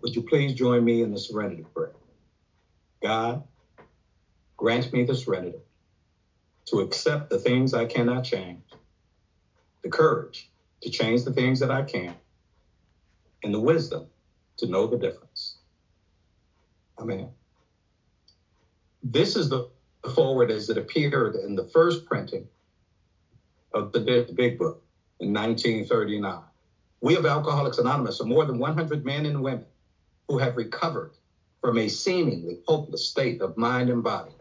Would you please join me in the serenity prayer? God, grant me the serenity to accept the things I cannot change, the courage to change the things that I can, and the wisdom to know the difference. Amen. This is the forward as it appeared in the first printing of the Big Book in 1939. We of Alcoholics Anonymous are more than 100 men and women who have recovered from a seemingly hopeless state of mind and body.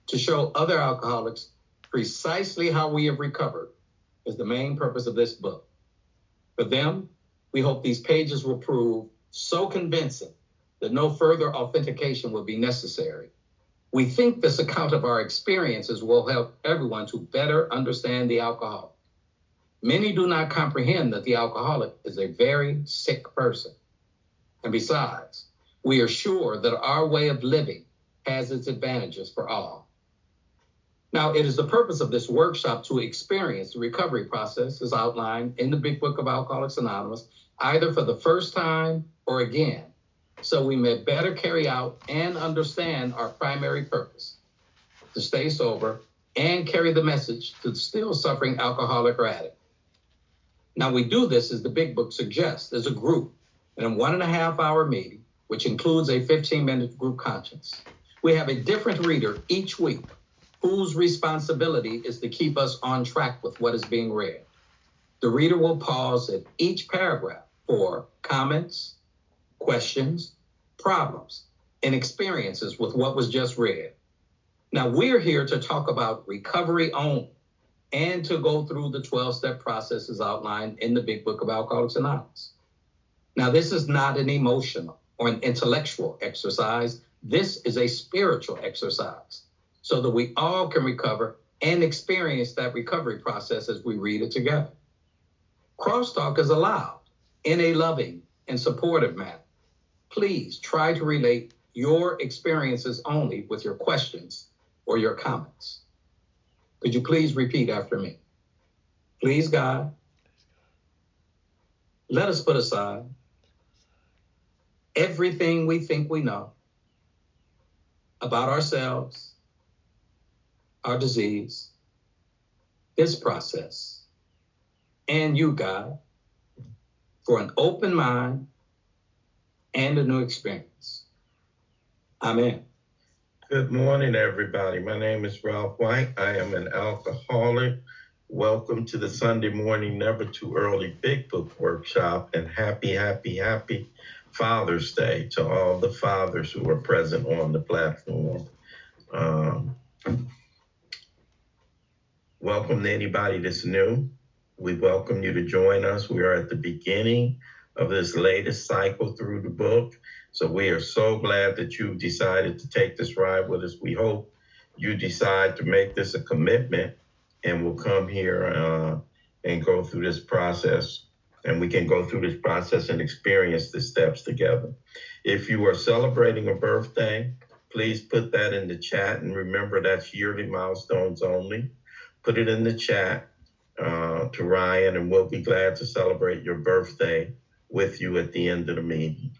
To show other alcoholics precisely how we have recovered is the main purpose of this book. For them, we hope these pages will prove so convincing that no further authentication will be necessary. We think this account of our experiences will help everyone to better understand the alcoholic. Many do not comprehend that the alcoholic is a very sick person. And besides, we are sure that our way of living has its advantages for all. Now, it is the purpose of this workshop to experience the recovery process as outlined in the Big Book of Alcoholics Anonymous, either for the first time or again, so we may better carry out and understand our primary purpose, to stay sober and carry the message to the still suffering alcoholic or addict. Now, we do this, as the Big Book suggests, as a group in a 1.5-hour meeting, which includes a 15-minute group conscience. We have a different reader each week whose responsibility is to keep us on track with what is being read. The reader will pause at each paragraph for comments, questions, problems, and experiences with what was just read. Now, we're here to talk about recovery only and to go through the 12-step processes outlined in the Big Book of Alcoholics Anonymous. Now, this is not an emotional or an intellectual exercise. This is a spiritual exercise so that we all can recover and experience that recovery process as we read it together. Crosstalk is allowed in a loving and supportive manner. Please try to relate your experiences only with your questions or your comments. Could you please repeat after me? Please, God, let us put aside everything we think we know about ourselves, our disease, this process, and you, God, for an open mind and a new experience. Amen. Good morning, everybody. My name is Ralph White. I am an alcoholic. Welcome to the Sunday morning, never too early Big Book Workshop, and happy Father's Day to all the fathers who are present on the platform. Welcome to anybody that's new. We welcome you to join us. We are at the beginning of this latest cycle through the book. So we are so glad that you've decided to take this ride with us. We hope you decide to make this a commitment and will come here and go through this process. And we can go through this process and experience the steps together. If you are celebrating a birthday, please put that in the chat. And remember, that's yearly milestones only. Put it in the chat to Ryan, and we'll be glad to celebrate your birthday with you at the end of the meeting.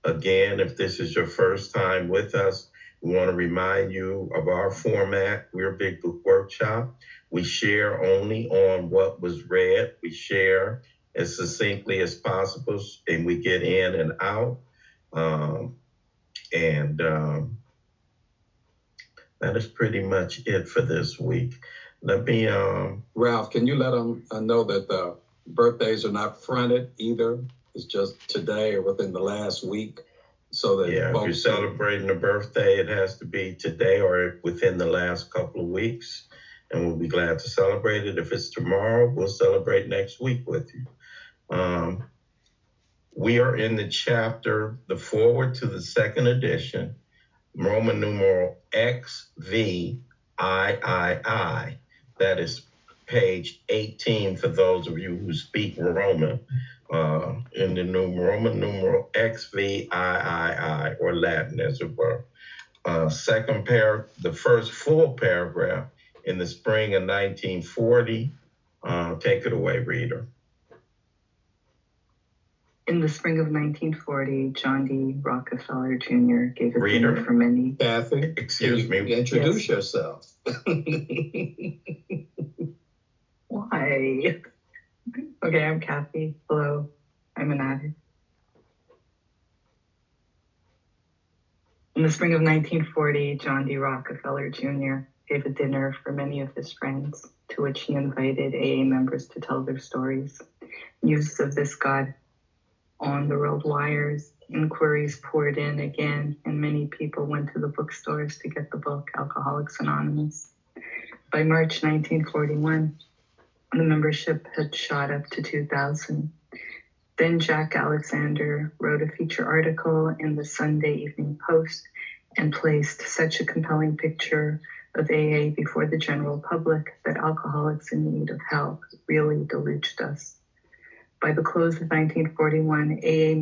Again, if this is your first time with us, we want to remind you of our format. We're Big Book Workshop. We share only on what was read. We share as succinctly as possible, and we get in and out. That is pretty much it for this week. Let me... Ralph, can you let them know that the birthdays are not fronted either? It's just today or within the last week. So that if you're celebrating a birthday, it has to be today or within the last couple of weeks. And we'll be glad to celebrate it. If it's tomorrow, we'll celebrate next week with you. We are in the chapter, the forward to the second edition, Roman numeral XVIII. That is page 18 for those of you who speak Roman. In the Roman numeral XVIII, or Latin as it were. The first full paragraph in the spring of 1940. Take it away, reader. In the spring of 1940, John D. Rockefeller Jr. gave a dinner for many. Kathy, excuse me. Introduce yourself. Why? Okay, I'm Kathy. Hello, I'm an addict. In the spring of 1940, John D. Rockefeller Jr. gave a dinner for many of his friends, to which he invited AA members to tell their stories. News of this got on the world wires. Inquiries poured in again, and many people went to the bookstores to get the book, Alcoholics Anonymous. By March 1941, the membership had shot up to 2,000. Then Jack Alexander wrote a feature article in the Sunday Evening Post and placed such a compelling picture of AA before the general public that alcoholics in need of help really deluged us. By the close of 1941, AA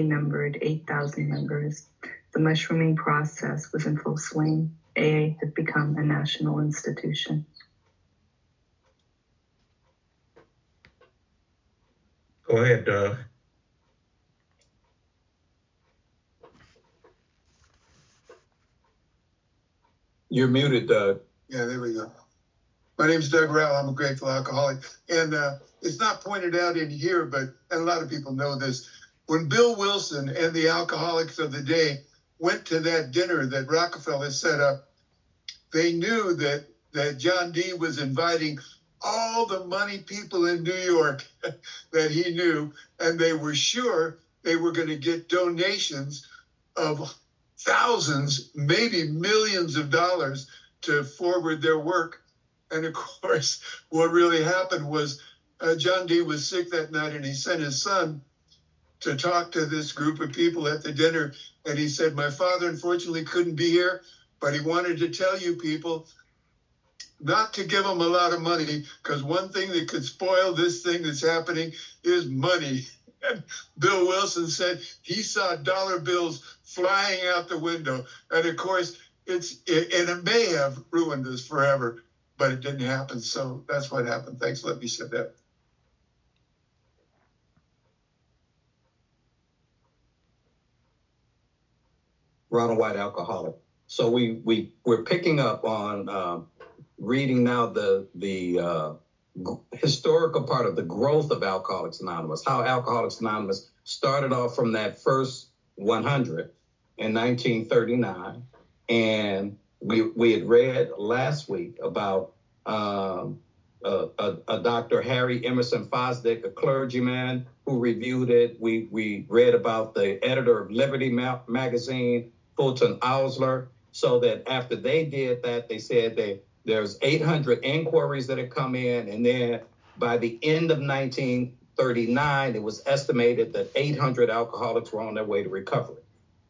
numbered 8,000 members. The mushrooming process was in full swing. AA had become a national institution. Go ahead, Doug. You're muted, Doug. Yeah, there we go. My name's Doug Rowell. I'm a grateful alcoholic. And it's not pointed out in here, but and a lot of people know this. When Bill Wilson and the alcoholics of the day went to that dinner that Rockefeller set up, they knew that John D. was inviting all the money people in New York that he knew, and they were sure they were going to get donations of thousands, maybe millions of dollars to forward their work. And of course, what really happened was John D. was sick that night, and he sent his son to talk to this group of people at the dinner. And he said, my father unfortunately couldn't be here, but he wanted to tell you people not to give him a lot of money, because one thing that could spoil this thing that's happening is money. And Bill Wilson said he saw dollar bills flying out the window. And of course, it may have ruined us forever, but it didn't happen. So that's what happened. Thanks for letting me say that. Ronald White, alcoholic. So we're picking up on reading now the historical part of the growth of Alcoholics Anonymous, how Alcoholics Anonymous started off from that first 100 in 1939. And we had read last week about a Dr. Harry Emerson Fosdick, a clergyman who reviewed it. We read about the editor of Liberty magazine, Fulton Ausler, so that after they did that, they said there's 800 inquiries that had come in, and then by the end of 1939, it was estimated that 800 alcoholics were on their way to recovery.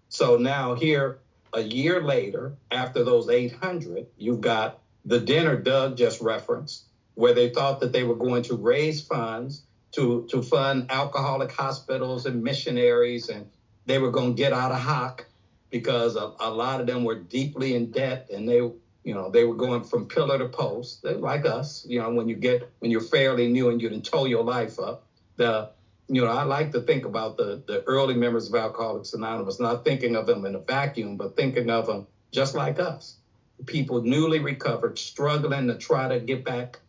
So now here, a year later, after those 800, you've got the dinner Doug just referenced, where they thought that they were going to raise funds to fund alcoholic hospitals and missionaries, and they were going to get out of hock because a lot of them were deeply in debt, and they were going from pillar to post. They're like us, when you're fairly new and you didn't tow your life up. I like to think about the early members of Alcoholics Anonymous, not thinking of them in a vacuum, but thinking of them just like us. People newly recovered, struggling to try to get back,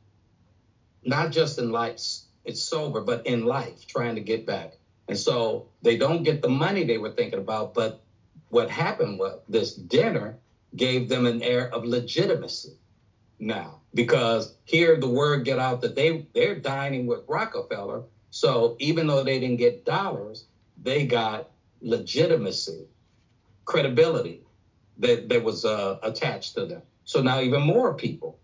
not just in life, it's sober, but in life, trying to get back. And so they don't get the money they were thinking about, but what happened was this dinner gave them an air of legitimacy now, because here the word get out that they're dining with Rockefeller. So even though they didn't get dollars, they got legitimacy, credibility that was attached to them. So now even more people,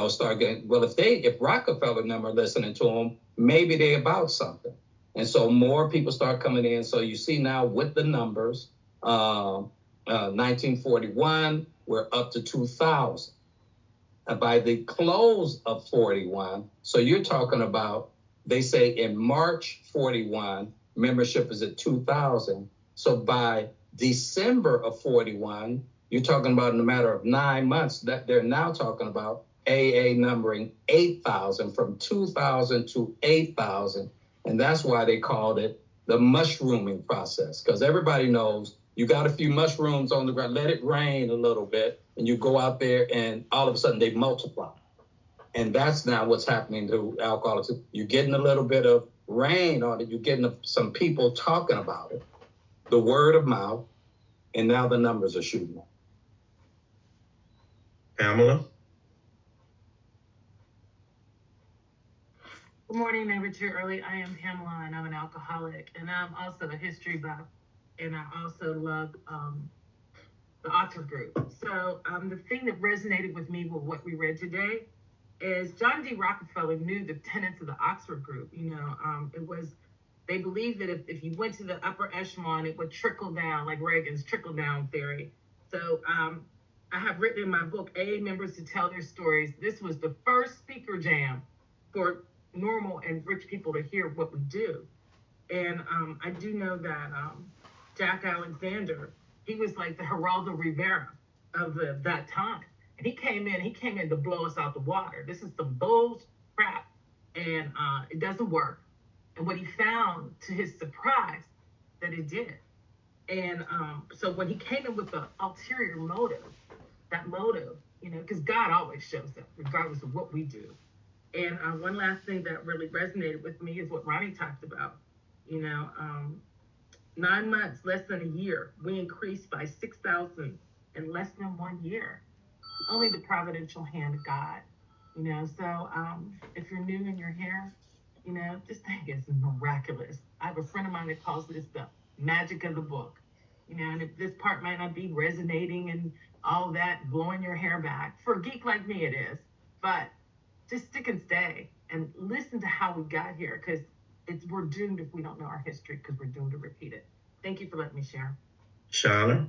start getting, well, if Rockefeller and them are listening to them, maybe they about something. And so more people start coming in. So you see now with the numbers, 1941, we're up to 2,000. And by the close of 41, so you're talking about, they say in March 41, membership is at 2,000. So by December of 41, you're talking about in a matter of 9 months that they're now talking about AA numbering 8,000, from 2,000 to 8,000 And that's why they called it the mushrooming process, because everybody knows you got a few mushrooms on the ground, let it rain a little bit, and you go out there and all of a sudden they multiply. And that's now what's happening to alcoholics. You're getting a little bit of rain on it. You're getting some people talking about it, the word of mouth, and now the numbers are shooting up. Pamela? Good morning, never too early. I am Pamela, and I'm an alcoholic, and I'm also a history buff, and I also love the author group. So the thing that resonated with me with what we read today is John D. Rockefeller knew the tenets of the Oxford group. They believed that if you went to the upper echelon, it would trickle down, like Reagan's trickle-down theory. So I have written in my book, AA Members to Tell Their Stories. This was the first speaker jam for normal and rich people to hear what we do. And I do know that Jack Alexander, he was like the Geraldo Rivera of that time. And he came in to blow us out the water. This is some bull crap, and it doesn't work. And what he found, to his surprise, that it did. And so when he came in with the ulterior motive, that motive, because God always shows up, regardless of what we do. And one last thing that really resonated with me is what Ronnie talked about. 9 months, less than a year, we increased by 6,000 in less than 1 year. Only the providential hand of God. So if you're new and you're here, this thing is miraculous. I have a friend of mine that calls this the magic of the book. And if this part might not be resonating and all that, blowing your hair back, for a geek like me it is, but just stick and stay and listen to how we got here, because we're doomed if we don't know our history, because we're doomed to repeat it. Thank you for letting me share. Shauna?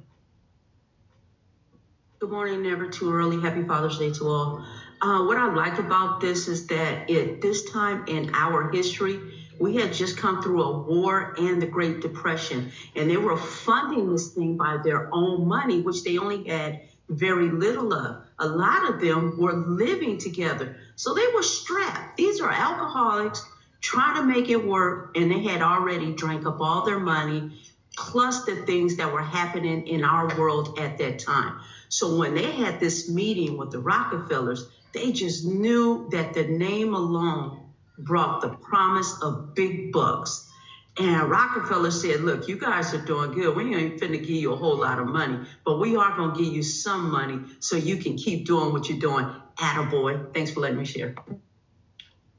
Good morning, never too early. Happy Father's Day to all. What I like about this is that at this time in our history, we had just come through a war and the Great Depression, and they were funding this thing by their own money, which they only had very little of. A lot of them were living together, so they were strapped. These are alcoholics trying to make it work, and they had already drank up all their money, plus the things that were happening in our world at that time. So when they had this meeting with the Rockefellers, they just knew that the name alone brought the promise of big bucks. And Rockefeller said, look, you guys are doing good. We ain't finna give you a whole lot of money, but we are gonna give you some money so you can keep doing what you're doing. Attaboy. Thanks for letting me share.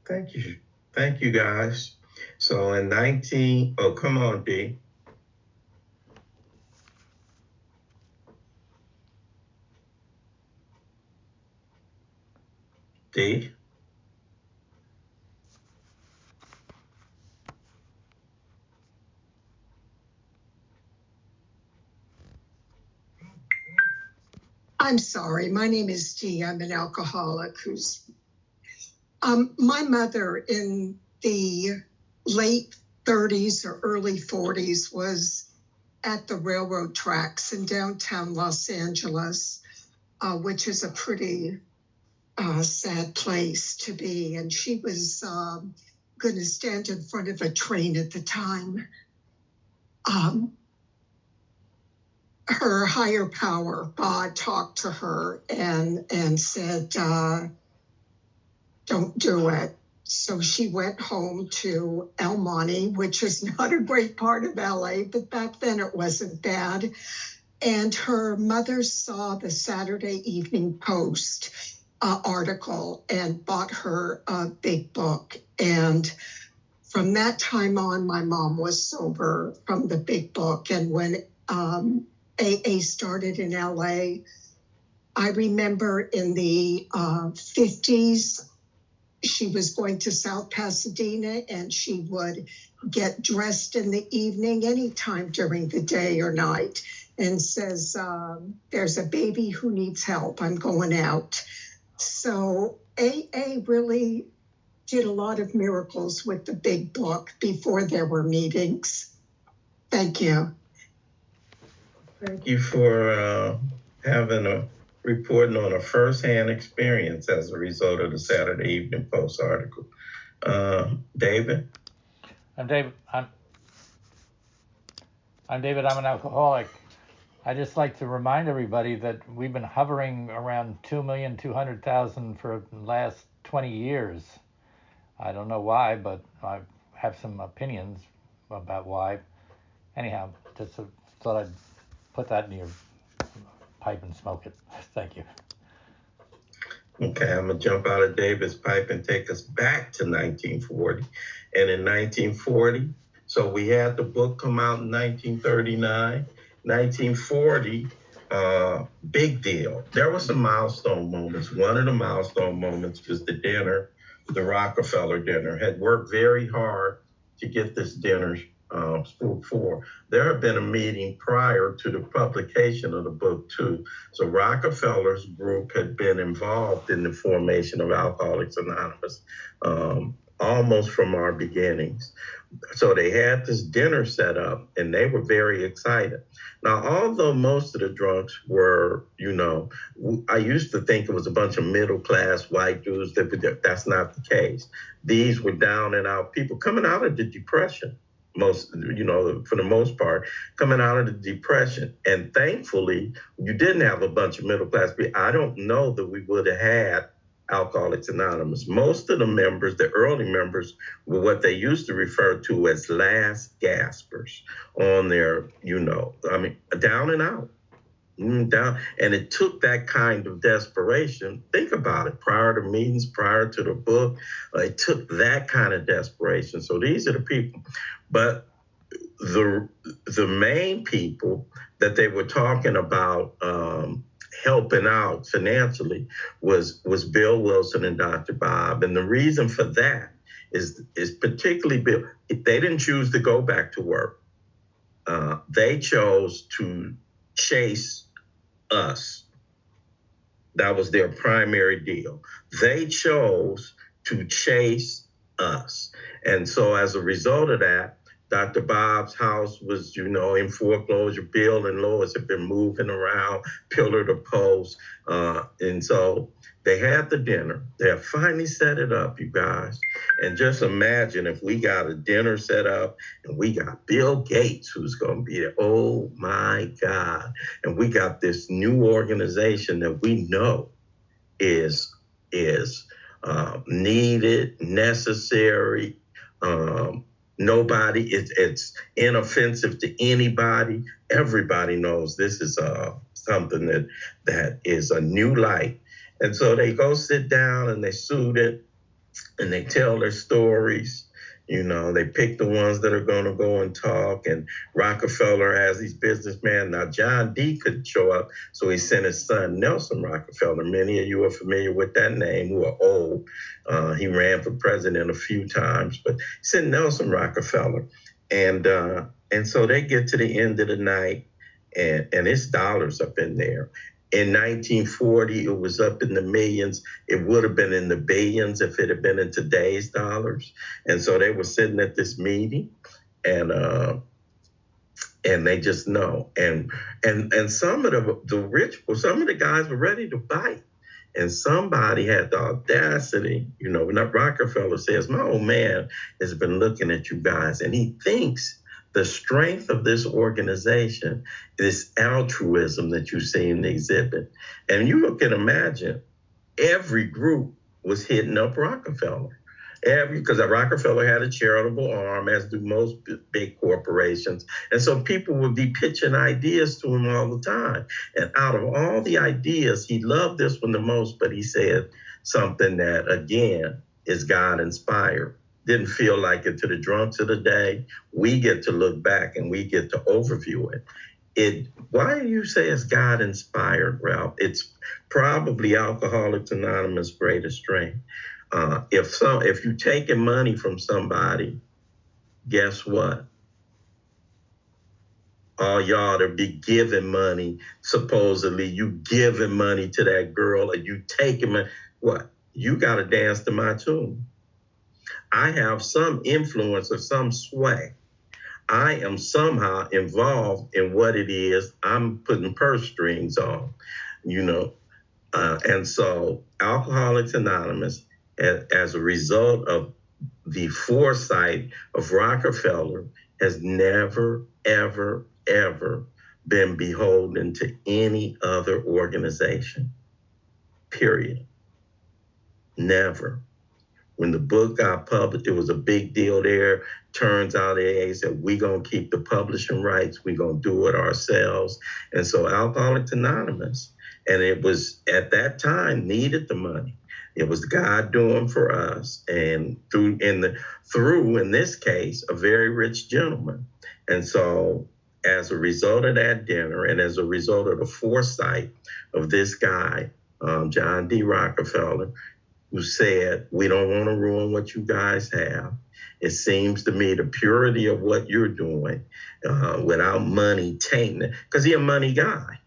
Thank you. Thank you, guys. So in come on, D. D. I'm sorry, my name is Dee. I'm an alcoholic who's, my mother in the late 30s or early 40s was at the railroad tracks in downtown Los Angeles, which is a pretty sad place to be. And she was going to stand in front of a train at the time. Her higher power, God, talked to her and said, don't do it. So she went home to El Monte, which is not a great part of LA, but back then it wasn't bad. And her mother saw the Saturday Evening Post article and bought her a big book. And from that time on, my mom was sober from the big book. And when AA started in LA, I remember in the 50s, she was going to South Pasadena and she would get dressed in the evening, anytime during the day or night, and says, there's a baby who needs help, I'm going out. So AA really did a lot of miracles with the big book before there were meetings. Thank you. Thank you for reporting on a firsthand experience as a result of the Saturday Evening Post article. David? I'm David. I'm David. I'm an alcoholic. I just like to remind everybody that we've been hovering around 2,200,000 for the last 20 years. I don't know why, but I have some opinions about why. Anyhow, just thought I'd put that in your pipe and smoke it. Thank you. Okay, I'm gonna jump out of David's pipe and take us back to 1940. And in 1940, so we had the book come out in 1939. 1940, big deal. There were some milestone moments. One of the milestone moments was the dinner, the Rockefeller dinner. Had worked very hard to get this dinner spoke for. There had been a meeting prior to the publication of the book too. So Rockefeller's group had been involved in the formation of Alcoholics Anonymous almost from our beginnings. So they had this dinner set up and they were very excited. Now, although most of the drunks were, I used to think it was a bunch of middle-class white dudes. That's not the case. These were down and out people coming out of the Depression. For the most part, coming out of the Depression. And thankfully, you didn't have a bunch of middle-class people. I don't know that we would have had Alcoholics Anonymous. Most of the members, the early members, were what they used to refer to as last gaspers on their, down and out. Down, and it took that kind of desperation. Think about it. Prior to meetings, prior to the book, it took that kind of desperation. So these are the people. But the main people that they were talking about helping out financially was Bill Wilson and Dr. Bob. And the reason for that is particularly Bill. They didn't choose to go back to work. They chose to chase us. That was their primary deal. They chose to chase us. And so as a result of that, Dr. Bob's house was, in foreclosure. Bill and Lois had been moving around, pillar to post. And so they had the dinner. They had finally set it up, you guys. And just imagine if we got a dinner set up and we got Bill Gates, who's going to be there. Oh, my God. And we got this new organization that we know is needed, necessary, nobody, it's inoffensive to anybody. Everybody knows this is something that is a new light. And so they go sit down and they suit it and they tell their stories. They pick the ones that are going to go and talk. And Rockefeller has these businessmen. Now, John D. couldn't show up, so he sent his son, Nelson Rockefeller. Many of you are familiar with that name who are old. He ran for president a few times, but he sent Nelson Rockefeller. And so they get to the end of the night, and it's dollars up in there. In 1940, it was up in the millions. It would have been in the billions if it had been in today's dollars. And so they were sitting at this meeting, and they just know. And some of the guys were ready to bite. And somebody had the audacity, Rockefeller says, my old man has been looking at you guys, and he thinks the strength of this organization, this altruism that you see in the exhibit. And you can imagine every group was hitting up Rockefeller. Because Rockefeller had a charitable arm, as do most big corporations. And so people would be pitching ideas to him all the time. And out of all the ideas, he loved this one the most, but he said something that, again, is God-inspired. Didn't feel like it to the drunks of the day. We get to look back and we get to overview it. Why do you say it's God-inspired, Ralph? It's probably Alcoholics Anonymous' greatest strength. If you're taking money from somebody, guess what? All y'all to be giving money, supposedly you giving money to that girl, or you taking money. What? You got to dance to my tune. I have some influence or some sway. I am somehow involved in what it is I'm putting purse strings on, and so Alcoholics Anonymous, as a result of the foresight of Rockefeller has never, ever, ever been beholden to any other organization, period. Never. When the book got published, it was a big deal there. Turns out AA said, we're going to keep the publishing rights. We're going to do it ourselves. And so Alcoholics Anonymous, and it was at that time needed the money. It was God doing for us, and through in this case, a very rich gentleman. And so as a result of that dinner, and as a result of the foresight of this guy, John D. Rockefeller, who said, we don't want to ruin what you guys have. It seems to me the purity of what you're doing without money tainting it, because he's a money guy.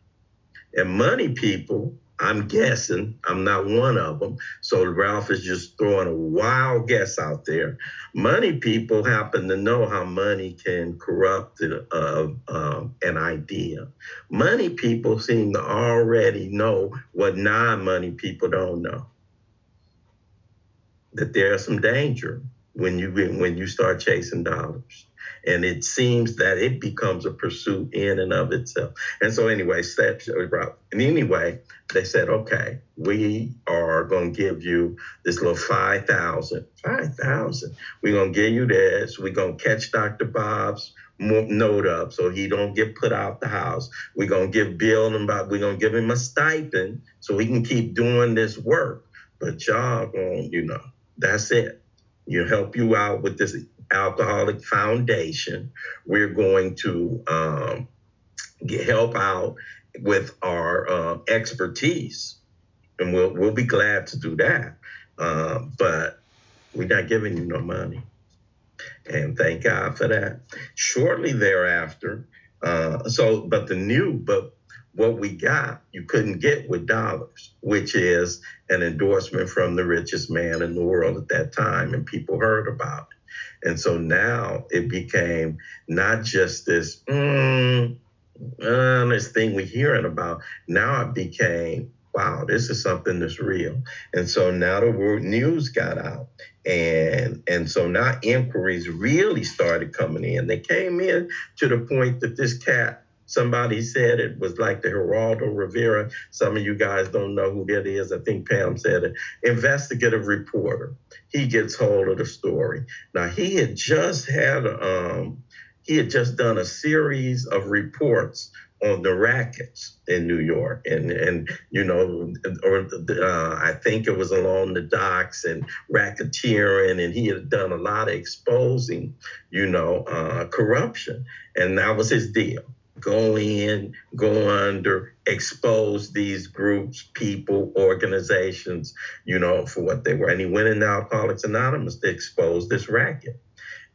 And money people, I'm guessing, I'm not one of them, so Ralph is just throwing a wild guess out there. Money people happen to know how money can corrupt an idea. Money people seem to already know what non-money people don't know. That there's some danger when you start chasing dollars. And it seems that it becomes a pursuit in and of itself. And so anyway, they said, okay, we are going to give you this little 5,000. 5,000. We're going to give you this. We're going to catch Dr. Bob's note up so he don't get put out the house. We're going to give Bill we're going to give him a stipend so he can keep doing this work. But y'all going, that's it. You help you out with this alcoholic foundation. We're going to help out with our expertise, and we'll be glad to do that. But we're not giving you no money, and thank God for that. Shortly thereafter, but what we got, you couldn't get with dollars, which is an endorsement from the richest man in the world at that time, and people heard about it. And so now it became not just this thing we're hearing about. Now it became, wow, this is something that's real. And so now the word news got out. And so now inquiries really started coming in. They came in to the point that this cat, somebody said it was like the Geraldo Rivera. Some of you guys don't know who that is. I think Pam said it. Investigative reporter. He gets hold of the story. Now he had just done a series of reports on the rackets in New York, I think it was along the docks and racketeering, and he had done a lot of exposing, corruption, and that was his deal. Go in, go under, expose these groups, people, organizations, for what they were. And he went into Alcoholics Anonymous to expose this racket.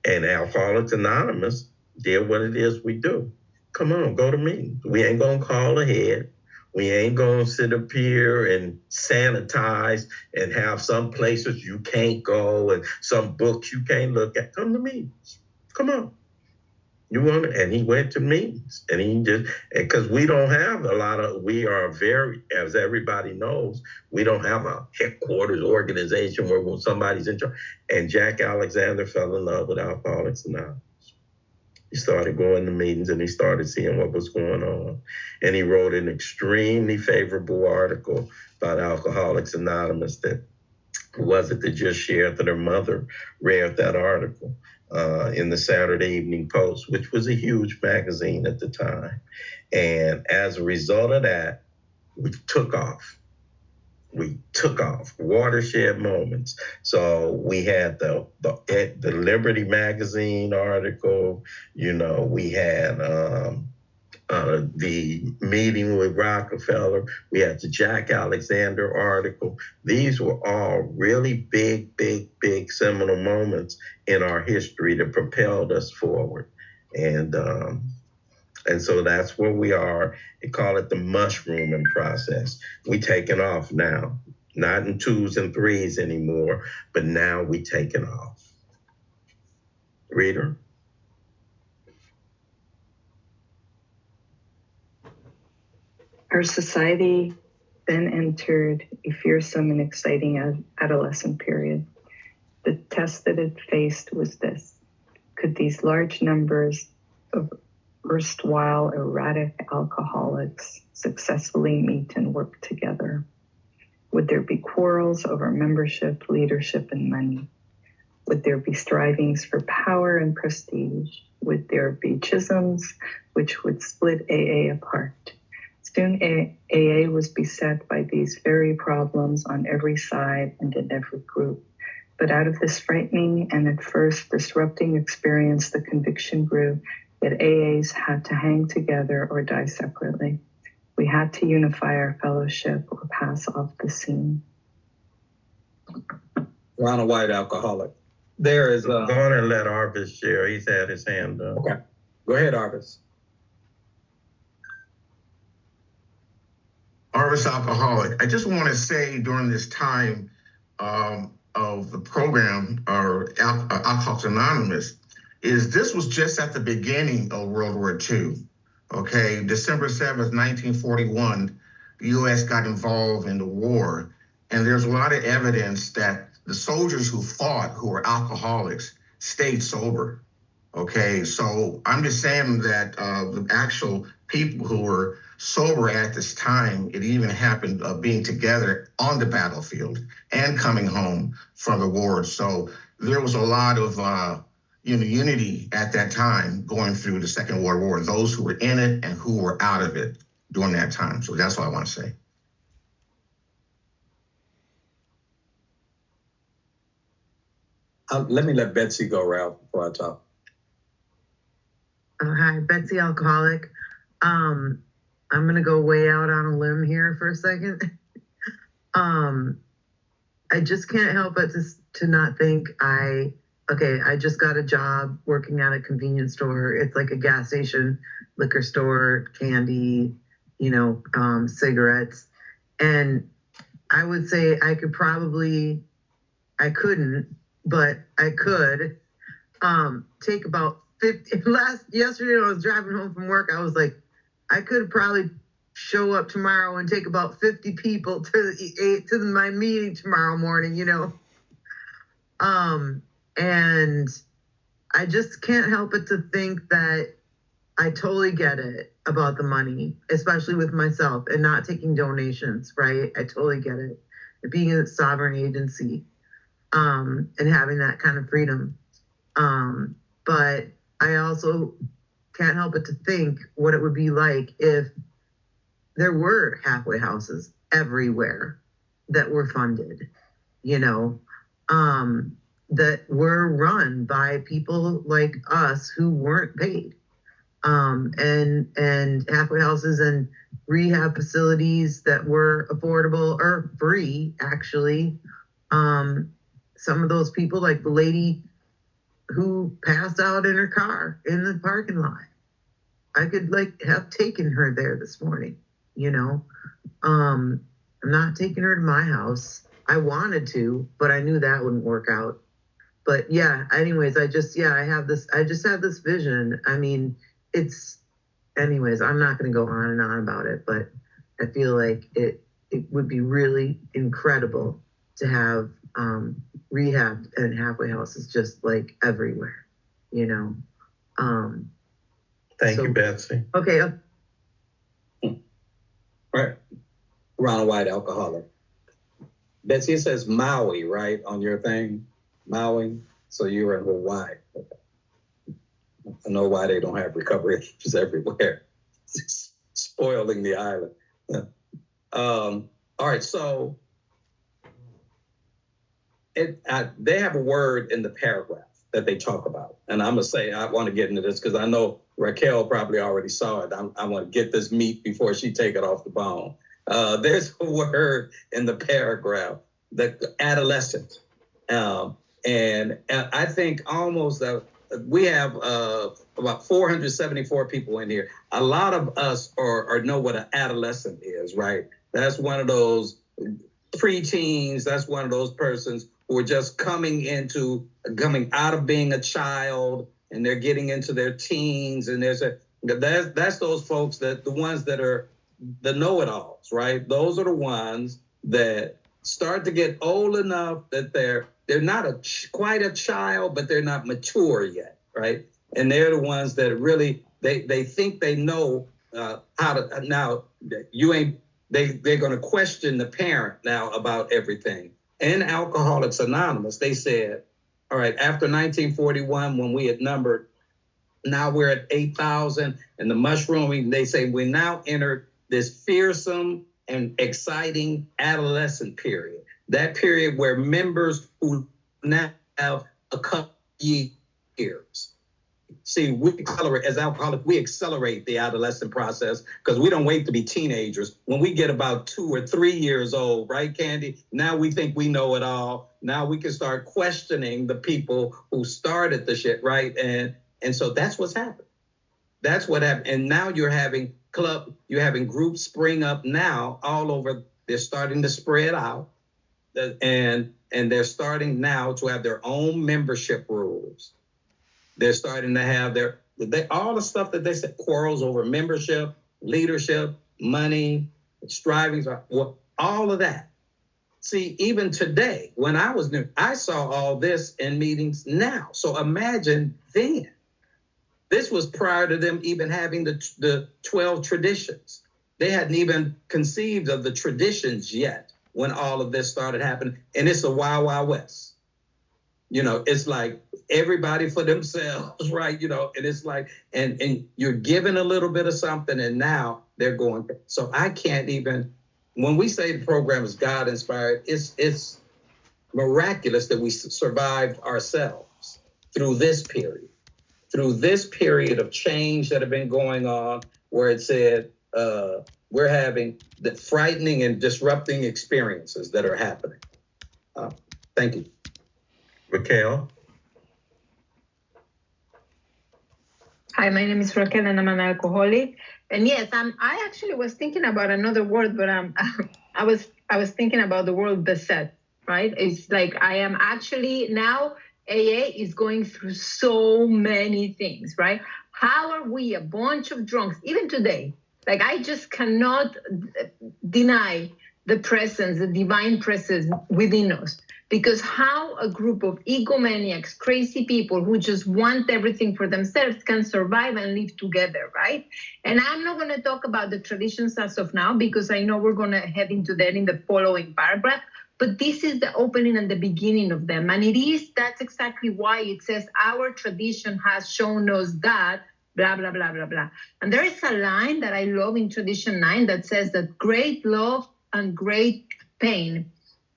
And Alcoholics Anonymous did what it is we do. Come on, go to meetings. We ain't going to call ahead. We ain't going to sit up here and sanitize and have some places you can't go and some books you can't look at. Come to meetings. Come on. And he went to meetings, and he just, because we don't have we are very, as everybody knows, we don't have a headquarters organization where somebody's in charge. And Jack Alexander fell in love with Alcoholics Anonymous. He started going to meetings, and he started seeing what was going on. And he wrote an extremely favorable article about Alcoholics Anonymous that just shared that her mother read that article in the Saturday Evening Post, which was a huge magazine at the time. And as a result of that, we took off. Watershed moments. So we had the Liberty magazine article, we had the meeting with Rockefeller, we had the Jack Alexander article. These were all really big seminal moments in our history that propelled us forward. And so that's where we are. They call it the mushrooming process. We taking off now, not in 2s and 3s anymore, but now we taking off. Reader? Our society then entered a fearsome and exciting adolescent period. The test that it faced was this: could these large numbers of erstwhile erratic alcoholics successfully meet and work together? Would there be quarrels over membership, leadership, and money? Would there be strivings for power and prestige? Would there be schisms which would split AA apart? Soon AA was beset by these very problems on every side and in every group. But out of this frightening and at first disrupting experience, the conviction grew that AAs had to hang together or die separately. We had to unify our fellowship or pass off the scene. Ronald White, alcoholic. There is Go on and let Arvis share. He's had his hand up. Okay. Go ahead, Arvis. Arvis, alcoholic. I just want to say during this time of the program, or Alcoholics Anonymous, is this was just at the beginning of World War II. Okay, December 7th, 1941, the U.S. got involved in the war, and there's a lot of evidence that the soldiers who fought, who were alcoholics, stayed sober. Okay, so I'm just saying that the actual people who were sober at this time, it even happened being together on the battlefield and coming home from the war. So there was a lot of unity at that time going through the Second World War, those who were in it and who were out of it during that time. So that's all I want to say. Let me let Betsy go, Ralph, before I talk. Hi, Betsy, alcoholic. I'm gonna go way out on a limb here for a second. I just can't help but to not think I just got a job working at a convenience store. It's like a gas station, liquor store, candy, cigarettes. And I would say I couldn't, but I could take about 50. Yesterday when I was driving home from work, I was like, I could probably show up tomorrow and take about 50 people to my meeting tomorrow morning, and I just can't help but to think that I totally get it about the money, especially with myself and not taking donations, right? I totally get it. Being a sovereign agency, and having that kind of freedom. But I also can't help but to think what it would be like if there were halfway houses everywhere that were funded, that were run by people like us who weren't paid, and halfway houses and rehab facilities that were affordable or free, actually. Some of those people, like the lady who passed out in her car in the parking lot, I could have taken her there this morning, I'm not taking her to my house. I wanted to, but I knew that wouldn't work out. But yeah, anyways, I just have this vision. I mean, anyways, I'm not going to go on and on about it, but I feel like it would be really incredible to have rehab and halfway houses just like everywhere, Thank you, Betsy. Okay. All right. Ronald White, alcoholic. Betsy, it says Maui, right, on your thing? Maui. So you're in Hawaii. I know why they don't have recovery issues everywhere. Spoiling the island. All right, so they have a word in the paragraph that they talk about. And I'm going to say, I want to get into this because I know Raquel probably already saw it. I want to get this meat before she take it off the bone. There's a word in the paragraph, the adolescent. And I think almost we have about 474 people in here. A lot of us know what an adolescent is, right? That's one of those preteens. That's one of those persons who are just coming out of being a child, and they're getting into their teens. And that's those folks the ones that are the know-it-alls, right? Those are the ones that start to get old enough that they're they're not quite a child, but they're not mature yet, right? And they're the ones that really, they think they know how to, now you ain't, they're going to question the parent now about everything. In Alcoholics Anonymous, they said, all right, after 1941, when we had numbered, now we're at 8,000, and the mushrooming, they say we now entered this fearsome and exciting adolescent period. That period where members who now have a couple years. See, we accelerate, as alcoholics, we accelerate the adolescent process because we don't wait to be teenagers. When we get about 2 or 3 years old, right, Candy? Now we think we know it all. Now we can start questioning the people who started the shit, right? And so that's what's happened. That's what happened. And now you're having groups spring up now all over. They're starting to spread out. And they're starting now to have their own membership rules. They're starting to have all the stuff that they said, quarrels over membership, leadership, money, strivings, all of that. See, even today, when I was new, I saw all this in meetings now. So imagine then. This was prior to them even having the 12 traditions. They hadn't even conceived of the traditions yet when all of this started happening. And it's a wild, wild west. You know, it's like everybody for themselves, right? You know, and it's like, and you're given a little bit of something, and now they're going. So I can't even, when we say the program is God inspired, it's miraculous that we survived ourselves through this period of change that have been going on, where it said we're having the frightening and disrupting experiences that are happening. Thank you. Raquel? Hi, my name is Raquel and I'm an alcoholic. And yes, I actually was thinking about another word, but I was thinking about the word beset, right? It's like I am actually now, AA is going through so many things, right? How are we a bunch of drunks, even today? Like I just cannot deny the presence, the divine presence within us. Because how a group of egomaniacs, crazy people who just want everything for themselves can survive and live together, right? And I'm not going to talk about the traditions as of now, because I know we're going to head into that in the following paragraph. But this is the opening and the beginning of them. And that's exactly why it says our tradition has shown us that, blah, blah, blah, blah, blah. And there is a line that I love in Tradition 9 that says that great love and great pain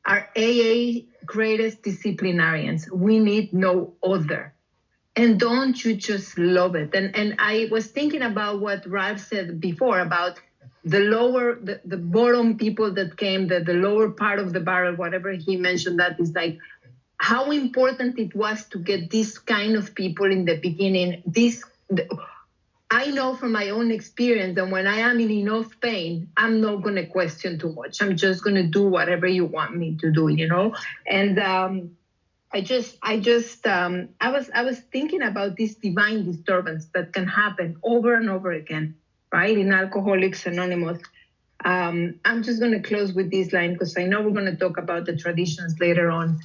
are AA greatest disciplinarians. We need no other. And don't you just love it? And I was thinking about what Ralph said before about the bottom people that came, the lower part of the barrel, whatever he mentioned, that is like how important it was to get this kind of people in the beginning. I know from my own experience that when I am in enough pain, I'm not going to question too much. I'm just going to do whatever you want me to do, you know? And I was thinking about this divine disturbance that can happen over and over again, right? In Alcoholics Anonymous. I'm just going to close with this line because I know we're going to talk about the traditions later on.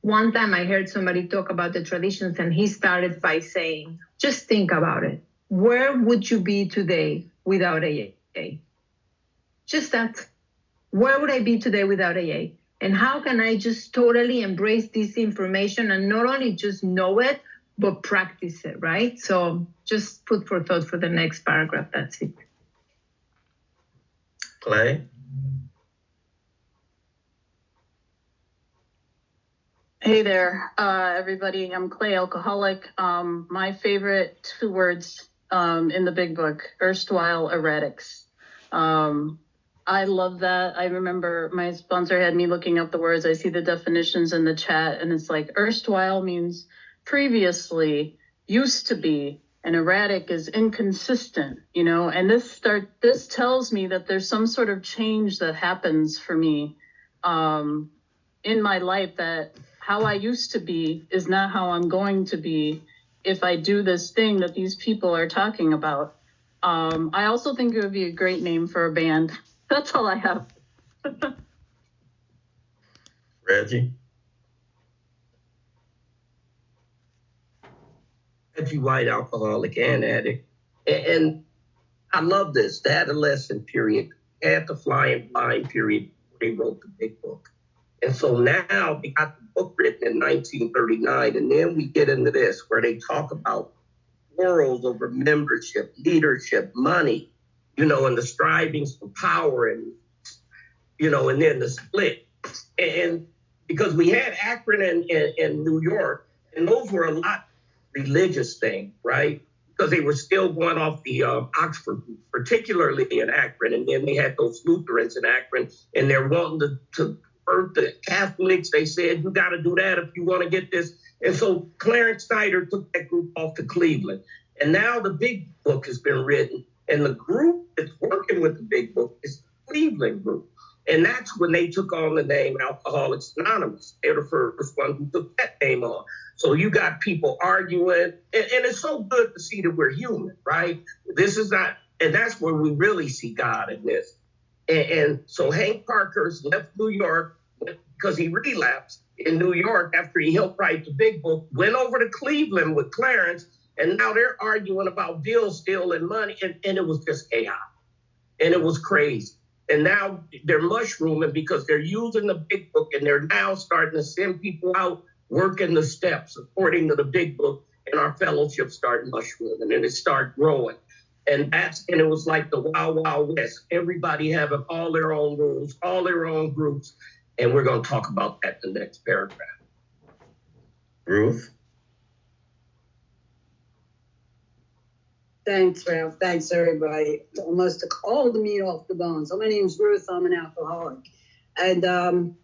One time I heard somebody talk about the traditions and he started by saying, just think about it. Where would you be today without AA? Just that. Where would I be today without AA? And how can I just totally embrace this information and not only just know it, but practice it, right? So just food for thought for the next paragraph. That's it. Clay? Hey there, everybody. I'm Clay, alcoholic. My favorite 2 words in the big book, erstwhile erratics. I love that. I remember my sponsor had me looking up the words. I see the definitions in the chat, and it's like erstwhile means previously, used to be, and erratic is inconsistent, you know, and this tells me that there's some sort of change that happens for me in my life, that how I used to be is not how I'm going to be if I do this thing that these people are talking about. I also think it would be a great name for a band. That's all I have. Reggie? edgy white alcoholic and addict. And I love this, the adolescent period, had the flying blind period where they wrote the big book. And so now they got the book written in 1939, and then we get into this where they talk about quarrels over membership, leadership, money, and the strivings for power and, and then the split. And because we had Akron and New York, and those were a lot religious thing, right? Because they were still going off the Oxford, particularly in Akron. And then they had those Lutherans in Akron, and they're wanting to convert the Catholics. They said, you got to do that if you want to get this. And so Clarence Snyder took that group off to Cleveland. And now the big book has been written. And the group that's working with the big book is the Cleveland group. And that's when they took on the name Alcoholics Anonymous. They're the first one who took that name on. So you got people arguing, and it's so good to see that we're human, right? This is not, and that's where we really see God in this. And so Hank Parkhurst left New York because he relapsed in New York after he helped write the big book, went over to Cleveland with Clarence, and now they're arguing about bills still and money, and it was just chaos. And it was crazy. And now they're mushrooming because they're using the big book, and they're now starting to send people out working the steps according to the big book, and our fellowship started mushrooming, and it started growing. And it was like the Wild Wild West. Everybody having all their own rules, all their own groups, and we're going to talk about that in the next paragraph. Ruth? Thanks, Ralph. Thanks, everybody. Almost took all the meat off the bone. So my name's Ruth. I'm an alcoholic. And,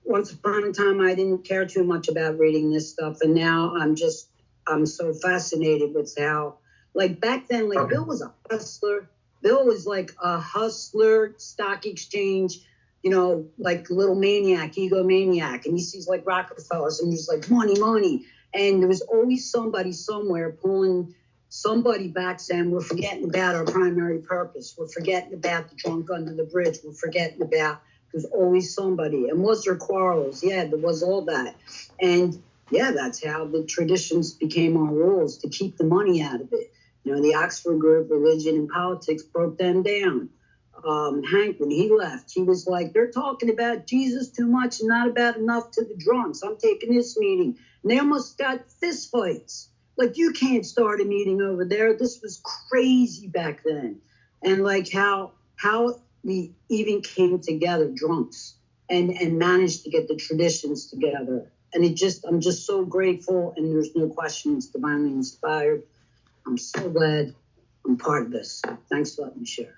once upon a time, I didn't care too much about reading this stuff. And now I'm so fascinated with how, like back then, like Bill was a hustler. Bill was like a hustler, stock exchange, like a little maniac, egomaniac. And he sees like Rockefellers and he's like, money, money. And there was always somebody somewhere pulling somebody back saying, we're forgetting about our primary purpose. We're forgetting about the drunk under the bridge. We're forgetting about, there's always somebody. And was there quarrels? Yeah, there was all that. And yeah, that's how the traditions became our rules, to keep the money out of it. The Oxford group, religion and politics, broke them down. Hank, when he left, he was like, they're talking about Jesus too much and not about enough to the drunks. I'm taking this meeting. And they almost got fist fights. Like, you can't start a meeting over there. This was crazy back then. And like how we even came together, drunks, and managed to get the traditions together. And I'm just so grateful, and there's no question it's divinely inspired. I'm so glad I'm part of this. Thanks for letting me share.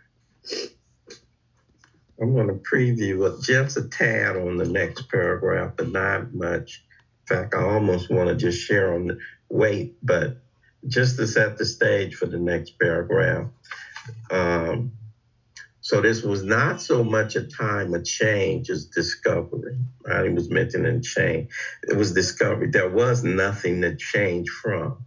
I'm going to preview just a tad on the next paragraph, but not much. In fact, I almost want to just share on the weight, but just to set the stage for the next paragraph. So this was not so much a time of change as discovery. Right? He was mentioning change. It was discovery. There was nothing to change from.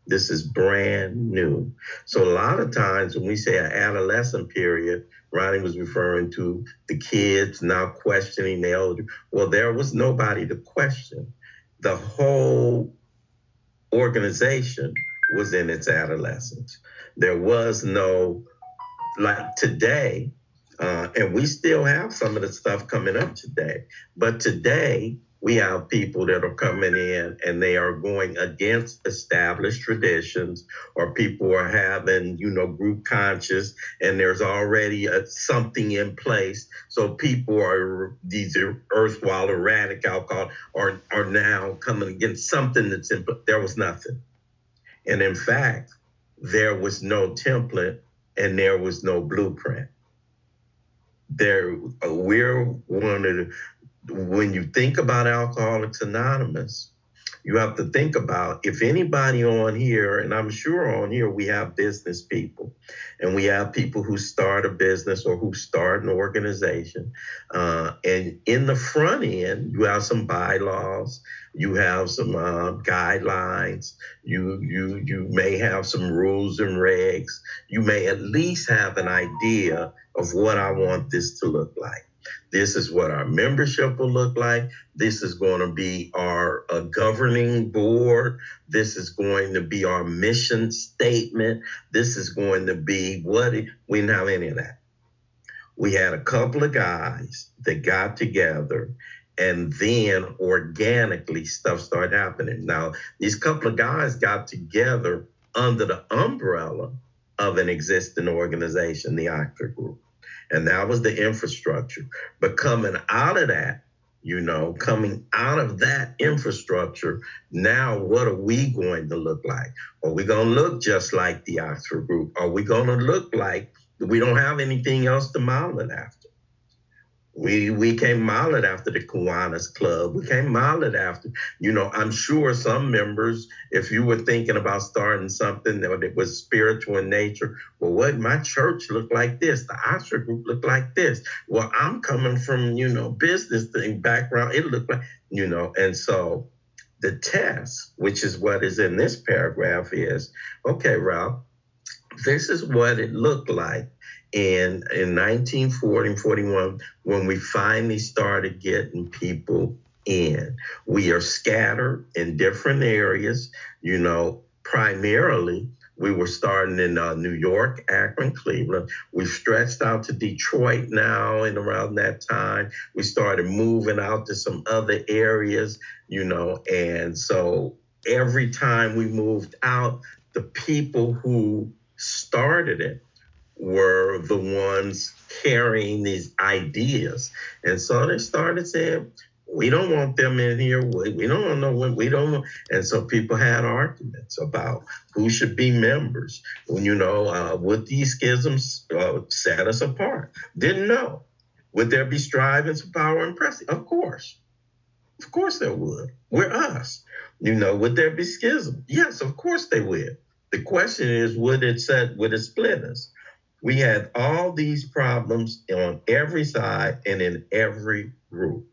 This is brand new. So a lot of times when we say an adolescent period, Ronnie was referring to the kids now questioning the elder. Well, there was nobody to question. The whole organization was in its adolescence. There was no, like today, and we still have some of the stuff coming up today, but today we have people that are coming in and they are going against established traditions, or people are having, group conscious, and there's already something in place. So people these erstwhile erratic alcohol are now coming against something that's in, there was nothing. And in fact, there was no template and there was no blueprint. When you think about Alcoholics Anonymous, you have to think about, if anybody on here, and I'm sure on here we have business people, and we have people who start a business or who start an organization. And in the front end, you have some bylaws, you have some guidelines, you may have some rules and regs. You may at least have an idea of what I want this to look like. This is what our membership will look like. This is going to be our governing board. This is going to be our mission statement. This is going to be what we didn't have any of that. We had a couple of guys that got together, and then organically stuff started happening. Now, these couple of guys got together under the umbrella of an existing organization, the Actor Group. And that was the infrastructure. But coming out of that, coming out of that infrastructure, now what are we going to look like? Are we going to look just like the Actor Group? Are we going to look like we don't have anything else to model it after? We can't model it after the Kiwanis Club. We can't model it after, I'm sure some members, if you were thinking about starting something that was spiritual in nature, well, what my church looked like this, the Oscar Group looked like this. Well, I'm coming from, business thing background. It looked like, and so the test, which is what is in this paragraph is, okay, Ralph, this is what it looked like in 1940 and 41 when we finally started getting people in. We are scattered in different areas. Primarily we were starting in New York, Akron, Cleveland. We stretched out to Detroit now, and around that time we started moving out to some other areas, and so every time we moved out, the people who started it were the ones carrying these ideas. And so they started saying, we don't want them in here. We don't know when we don't know. And so people had arguments about who should be members. Would these schisms set us apart? Didn't know. Would there be strivings for power and pressing? Of course there would. We're us. Would there be schism? Yes, of course they would. The question is, would it split us? We had all these problems on every side and in every group.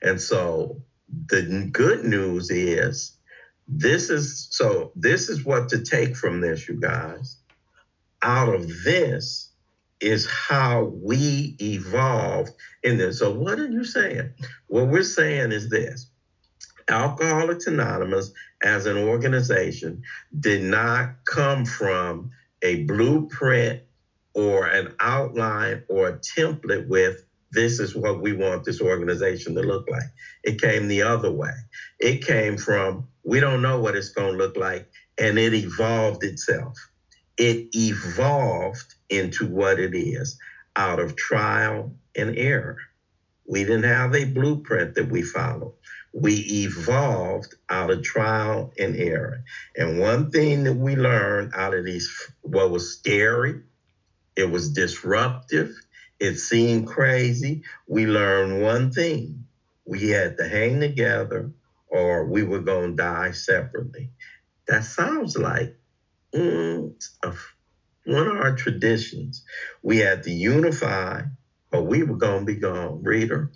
And so the good news is, this is what to take from this, you guys. Out of this is how we evolved in this. So what are you saying? What we're saying is this. Alcoholics Anonymous as an organization did not come from a blueprint or an outline or a template with, this is what we want this organization to look like. It came the other way. It came from, we don't know what it's going to look like, and it evolved itself. It evolved into what it is out of trial and error. We didn't have a blueprint that we followed. We evolved out of trial and error. And one thing that we learned out of these, what was scary, it was disruptive, it seemed crazy. We learned one thing. We had to hang together or we were going to die separately. That sounds like one of our traditions. We had to unify or we were going to be gone. Reader?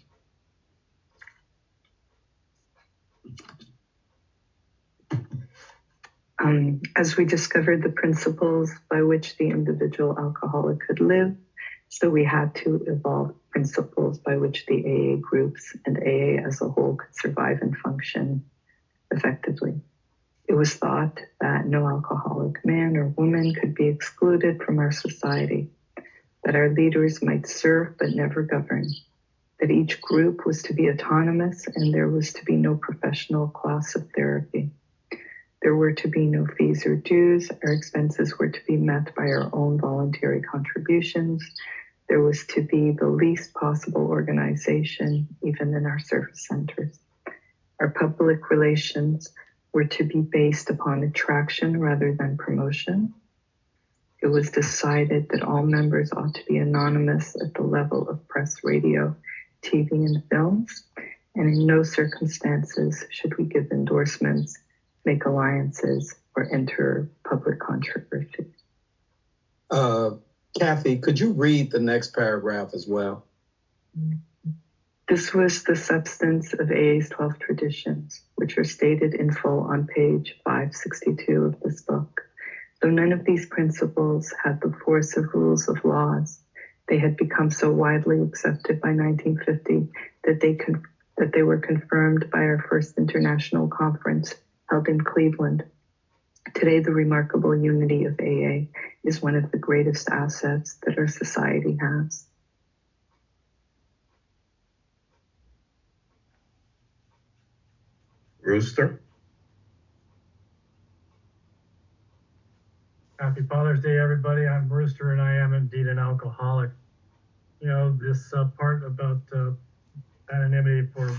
As we discovered the principles by which the individual alcoholic could live, so we had to evolve principles by which the AA groups and AA as a whole could survive and function effectively. It was thought that no alcoholic man or woman could be excluded from our society, that our leaders might serve but never govern, that each group was to be autonomous and there was to be no professional class of therapy. There were to be no fees or dues. Our expenses were to be met by our own voluntary contributions. There was to be the least possible organization, even in our service centers. Our public relations were to be based upon attraction rather than promotion. It was decided that all members ought to be anonymous at the level of press, radio, TV, and films, and in no circumstances should we give endorsements, make alliances, or enter public controversy. Kathy, could you read the next paragraph as well? This was the substance of AA's 12 traditions, which are stated in full on page 562 of this book. Though none of these principles had the force of rules of laws, They had become so widely accepted by 1950 that they were confirmed by our first international conference held in Cleveland. Today, the remarkable unity of AA is one of the greatest assets that our society has. Rooster? Happy Father's Day, everybody. I'm Rooster, and I am indeed an alcoholic. You know, this part about anonymity for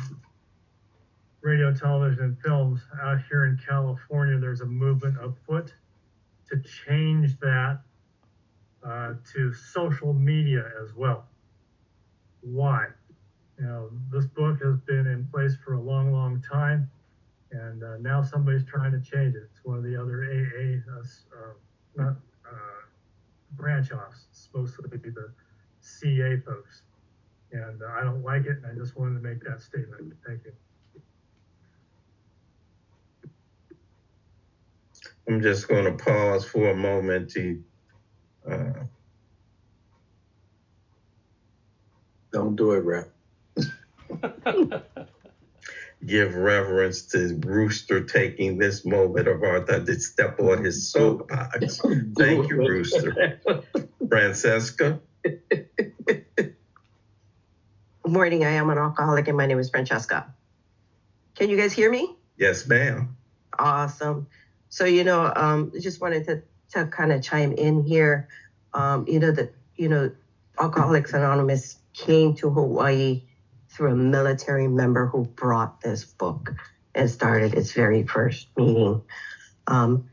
radio, television, and films out here in California, there's a movement afoot to change that to social media as well. Why? You know, this book has been in place for a long, long time, and now somebody's trying to change it. It's one of the other AA branch offs. It's supposed to be the CA folks. And I don't like it, and I just wanted to make that statement. Thank you. I'm just going to pause for a moment to don't do it, Rep. give reverence to Rooster taking this moment of our time to step on his soapbox. Thank you, Rooster. Francesca? Good morning. I am an alcoholic, and my name is Francesca. Can you guys hear me? Yes, ma'am. Awesome. So, I just wanted to kind of chime in here. Alcoholics Anonymous came to Hawaii through a military member who brought this book and started its very first meeting. And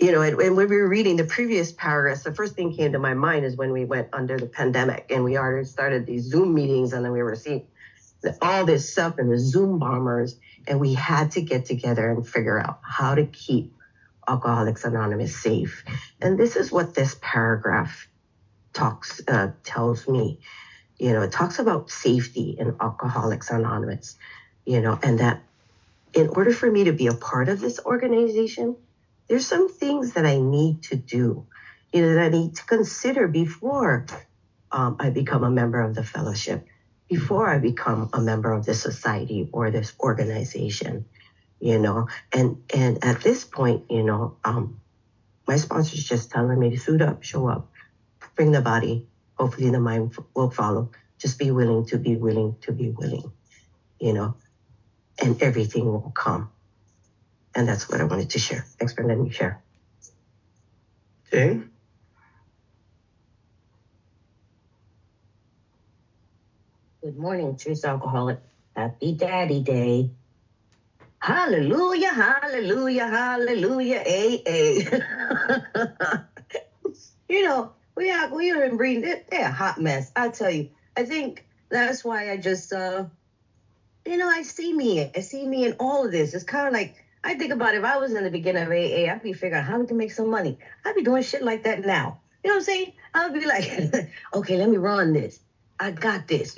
when we were reading the previous paragraphs, the first thing came to my mind is when we went under the pandemic and we already started these Zoom meetings, and then we were seeing all this stuff and the Zoom bombers, and we had to get together and figure out how to keep Alcoholics Anonymous safe. And this is what this paragraph tells me. It talks about safety in Alcoholics Anonymous, and that in order for me to be a part of this organization, there's some things that I need to do, that I need to consider before I become a member of the fellowship, before I become a member of this society or this organization, and at this point, my sponsor's just telling me to suit up, show up, bring the body. Hopefully the mind will follow. Just be willing to be willing to be willing, and everything will come. And that's what I wanted to share. Thanks for letting me share. Okay. Good morning, Truth Alcoholic. Happy Daddy Day. Hallelujah, hallelujah, hallelujah, AA. We are breathing. They're a hot mess. I tell you. I think that's why I just, I see me in all of this. It's kind of like, I think about if I was in the beginning of AA, I'd be figuring out how we can make some money. I'd be doing shit like that now. You know what I'm saying? I'd be like, okay, let me run this. I got this.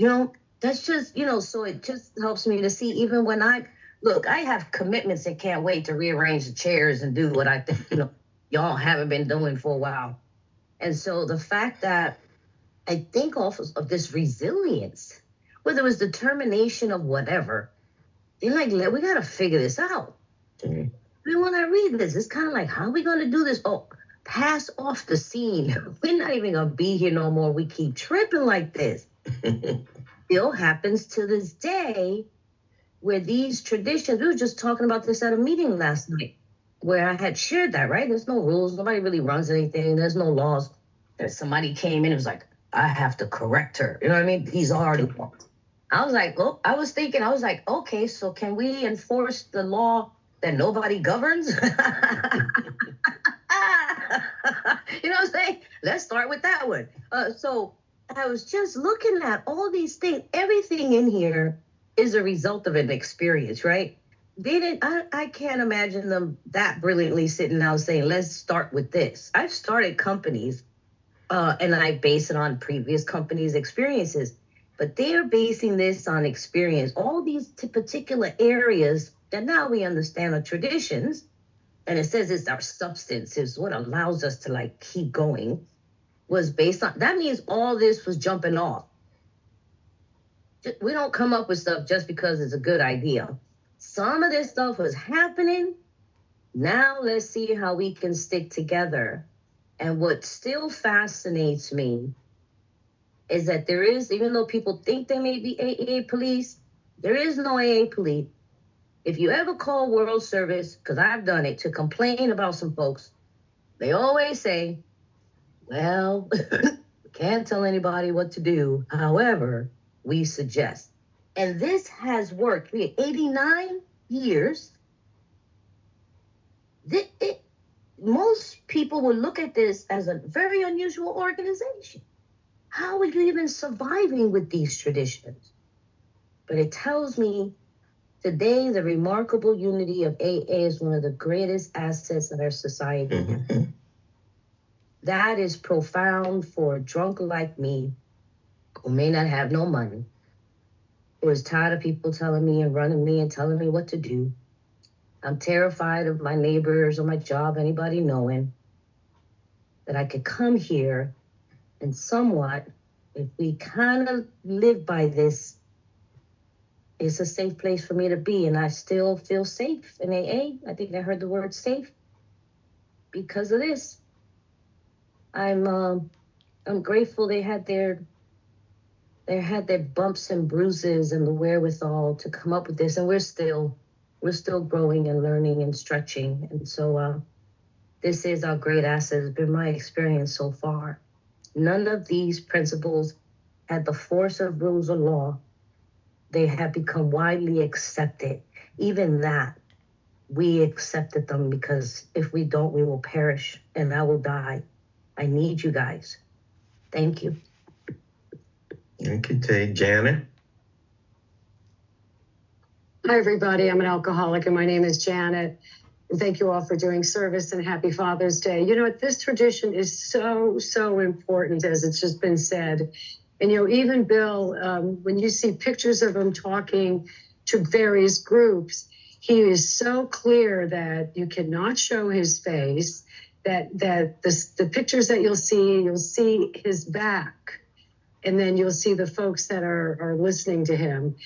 That's just, so it just helps me to see even when I have commitments and can't wait to rearrange the chairs and do what I think, y'all haven't been doing for a while. And so the fact that I think also of this resilience, whether it was determination of whatever, they're like, we got to figure this out. Mm-hmm. And when I read this, it's kind of like, how are we going to do this? Oh, pass off the scene. We're not even going to be here no more. We keep tripping like this. Still happens to this day where these traditions, we were just talking about this at a meeting last night, where I had shared that, right? There's no rules. Nobody really runs anything. There's no laws. And somebody came in and was like, I have to correct her. You know what I mean? He's already wrong. I was like, okay, so can we enforce the law that nobody governs? You know what I'm saying? Let's start with that one. So I was just looking at all these things. Everything in here is a result of an experience, right? I can't imagine them that brilliantly sitting down saying, let's start with this. I've started companies and I base it on previous companies' experiences, but they're basing this on experience. All these particular areas that now we understand are traditions, and it says it's our substance, is what allows us to keep going. was based on, that means all this was jumping off. We don't come up with stuff just because it's a good idea. Some of this stuff was happening. Now let's see how we can stick together. And what still fascinates me is that there is, even though people think there may be AA police, there is no AA police. If you ever call World Service, because I've done it, to complain about some folks, they always say, well, we can't tell anybody what to do. However, we suggest. And this has worked. We had 89 years. Most people would look at this as a very unusual organization. How are you even surviving with these traditions? But it tells me today the remarkable unity of AA is one of the greatest assets that our society has. That is profound for a drunk like me who may not have no money, who is tired of people telling me and running me and telling me what to do. I'm terrified of my neighbors or my job, anybody knowing that I could come here and somewhat, if we kind of live by this, it's a safe place for me to be. And I still feel safe in AA. I think I heard the word safe because of this. I'm grateful they had their bumps and bruises and the wherewithal to come up with this. And we're still growing and learning and stretching. And so this is our great asset. It's been my experience so far. None of these principles had the force of rules of law. They have become widely accepted. Even that, we accepted them because if we don't, we will perish and I will die. I need you guys. Thank you. Thank you, Tay. Janet? Hi, everybody. I'm an alcoholic, and my name is Janet. And thank you all for doing service, and happy Father's Day. You know what? This tradition is so important, as it's just been said. And, you know, even Bill, when you see pictures of him talking to various groups, he is so clear that you cannot show his face, that the pictures that you'll see his back, and then you'll see the folks that are listening to him.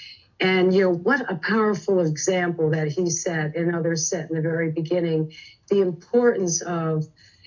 And, you know, what a powerful example that he set and others set in the very beginning, the importance of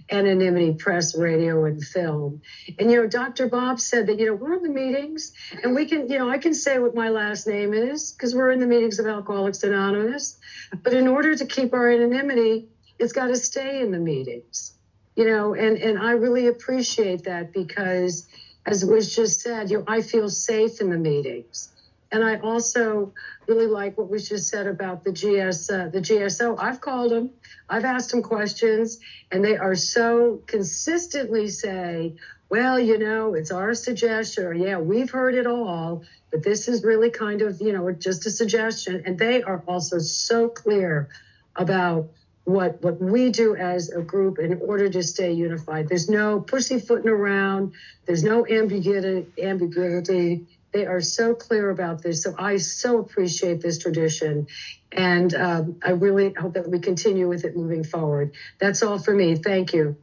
anonymity, press, radio, and film. And, you know, Dr. Bob said that, you know, we're in the meetings and we can, you know, I can say what my last name is because we're in the meetings of Alcoholics Anonymous. But in order to keep our anonymity, it's got to stay in the meetings, you know, and I really appreciate that because, as was just said, you know, I feel safe in the meetings. And I also really like what was just said about the GSO. I've called them, I've asked them questions, and they are so consistently say, well, you know, it's our suggestion, or yeah, we've heard it all, but this is really kind of, you know, just a suggestion. And they are also so clear about what we do as a group in order to stay unified. There's no pussyfooting around. There's no ambiguity. They are so clear about this. So I so appreciate this tradition. And I really hope that we continue with it moving forward. That's all for me. Thank you.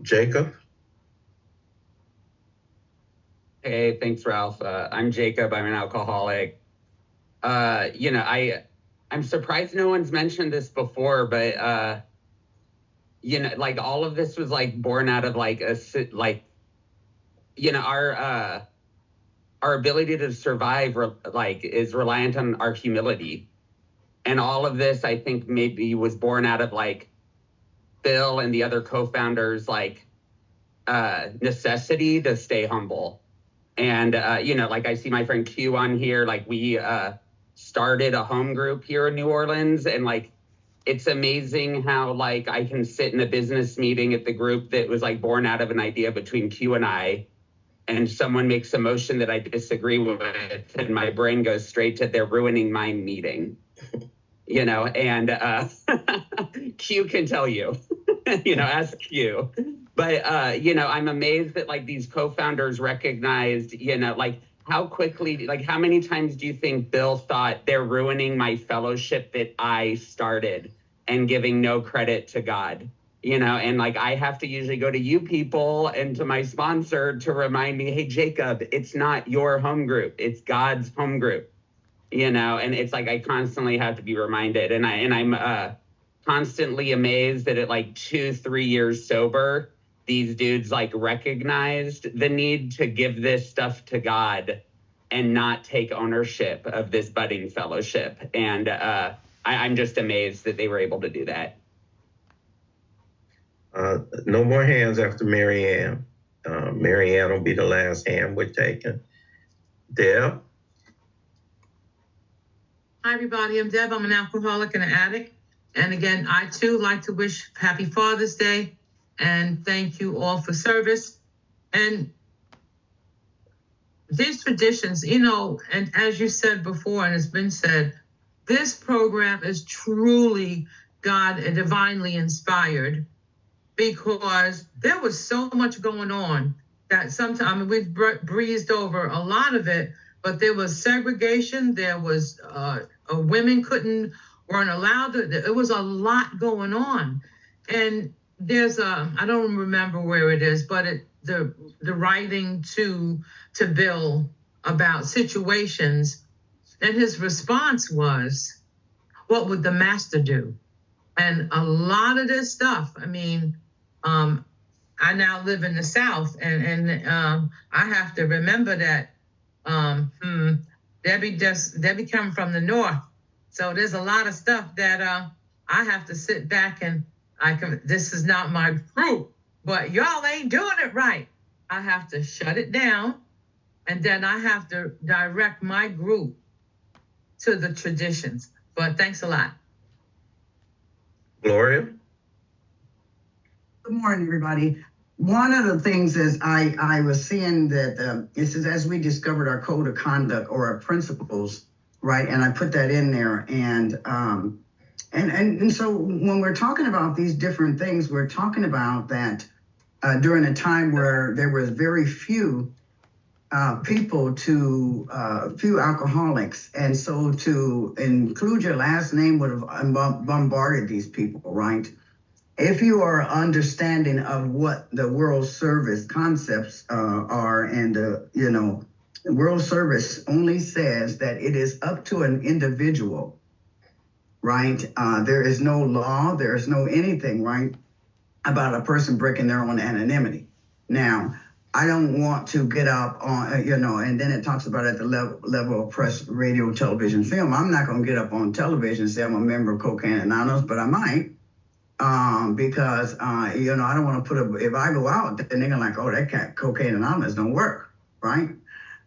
Jacob? Hey, thanks, Ralph. I'm Jacob. I'm an alcoholic. You know, I'm surprised no one's mentioned this before, but, you know, like all of this was like born out of like you know, our ability to survive is reliant on our humility. And all of this, I think, maybe was born out of like Bill and the other co-founders, like necessity to stay humble. And, you know, like I see my friend Q on here, like we started a home group here in New Orleans. And like, it's amazing how like I can sit in a business meeting at the group that was like born out of an idea between Q and I, and someone makes a motion that I disagree with, and my brain goes straight to they're ruining my meeting, you know, and Q can tell you, you know, ask Q. But, you know, I'm amazed that like these co-founders recognized, you know, like how quickly, like how many times do you think Bill thought they're ruining my fellowship that I started and giving no credit to God? you know, and like I have to usually go to you people and to my sponsor to remind me, hey, Jacob, it's not your home group, it's God's home group, you know, and it's like I constantly have to be reminded. And I'm constantly amazed that at like 2-3 years sober, these dudes like recognized the need to give this stuff to God and not take ownership of this budding fellowship. And I'm just amazed that they were able to do that. No more hands after Mary Ann. Mary Ann will be the last hand we're taking. Deb? Hi, everybody. I'm Deb. I'm an alcoholic and an addict. And again, I too like to wish Happy Father's Day and thank you all for service. And these traditions, you know, and as you said before, and it's been said, this program is truly God and divinely inspired, because there was so much going on that sometimes, I mean, we've breezed over a lot of it, but there was segregation, there was women weren't allowed to, it was a lot going on. And there's I don't remember where it is, but the writing to Bill about situations, and his response was, what would the master do? And a lot of this stuff, I mean, I now live in the South, and I have to remember that Debbie come from the North. So there's a lot of stuff that I have to sit back and this is not my group, but y'all ain't doing it right. I have to shut it down, and then I have to direct my group to the traditions. But thanks a lot. Gloria? Good morning, everybody. One of the things is I was seeing that it says, as we discovered our code of conduct or our principles, right? And I put that in there. And so when we're talking about these different things, we're talking about that during a time where there was very few people few alcoholics. And so to include your last name would have bombarded these people, right? If you are understanding of what the world service concepts are, and the world service only says that it is up to an individual, right? There is no law, there is no anything, right, about a person breaking their own anonymity. Now, I don't want to get up on, and then it talks about at the level of press, radio, television, film. I'm not going to get up on television and say I'm a member of Cocaine Anonymous, but I might. Because I don't want to if I go out, then they're like, oh, that Cocaine Anonymous don't work, right?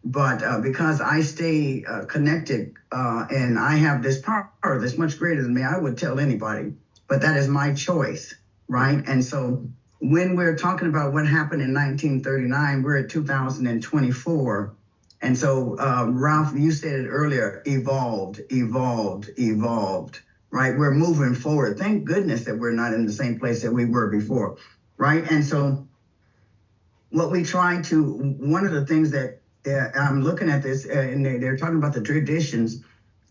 But because I stay connected and I have this power that's much greater than me, I would tell anybody, but that is my choice, right? And so when we're talking about what happened in 1939, we're at 2024. And so, Ralph, you said it earlier, evolved. Right? We're moving forward. Thank goodness that we're not in the same place that we were before, right? And so what we try to, one of the things that I'm looking at this, and they're talking about the traditions,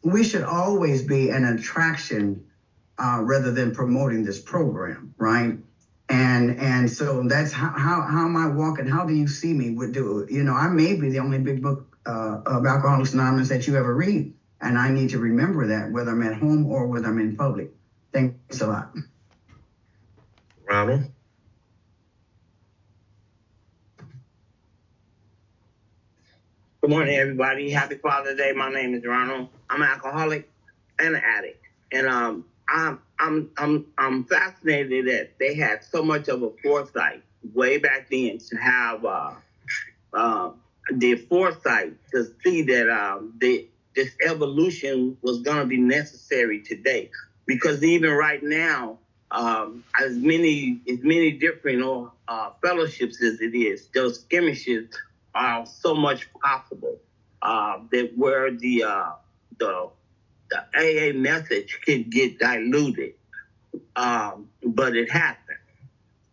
we should always be an attraction rather than promoting this program, right? And so that's how am I walking? How do you see me? I may be the only big book of Alcoholics Anonymous that you ever read. And I need to remember that, whether I'm at home or whether I'm in public. Thanks a lot. Ronald? Good morning, everybody. Happy Father's Day. My name is Ronald. I'm an alcoholic and an addict. And I'm fascinated that they had so much of a foresight way back then to have the foresight to see that this evolution was going to be necessary today, because even right now, as many different fellowships as it is, those skirmishes are so much possible that where the AA message could get diluted, but it happened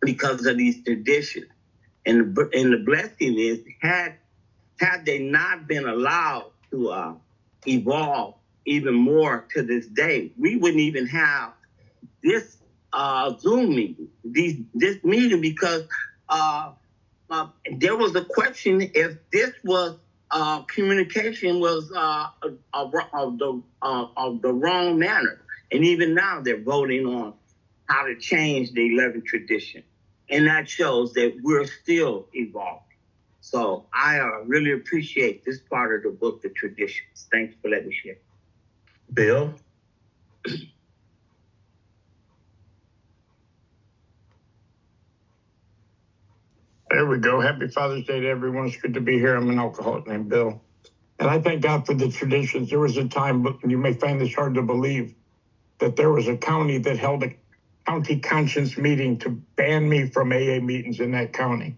because of these traditions. And the blessing is, had they not been allowed to evolve even more to this day, we wouldn't even have this Zoom meeting, this meeting, because there was a question if this was communication was of the wrong manner. And even now they're voting on how to change the 11th tradition. And that shows that we're still evolving. So I really appreciate this part of the book, The Traditions. Thanks for letting me share. Bill? There we go. Happy Father's Day to everyone. It's good to be here. I'm an alcoholic named Bill. And I thank God for the traditions. There was a time, but you may find this hard to believe, that there was a county that held a county conscience meeting to ban me from AA meetings in that county.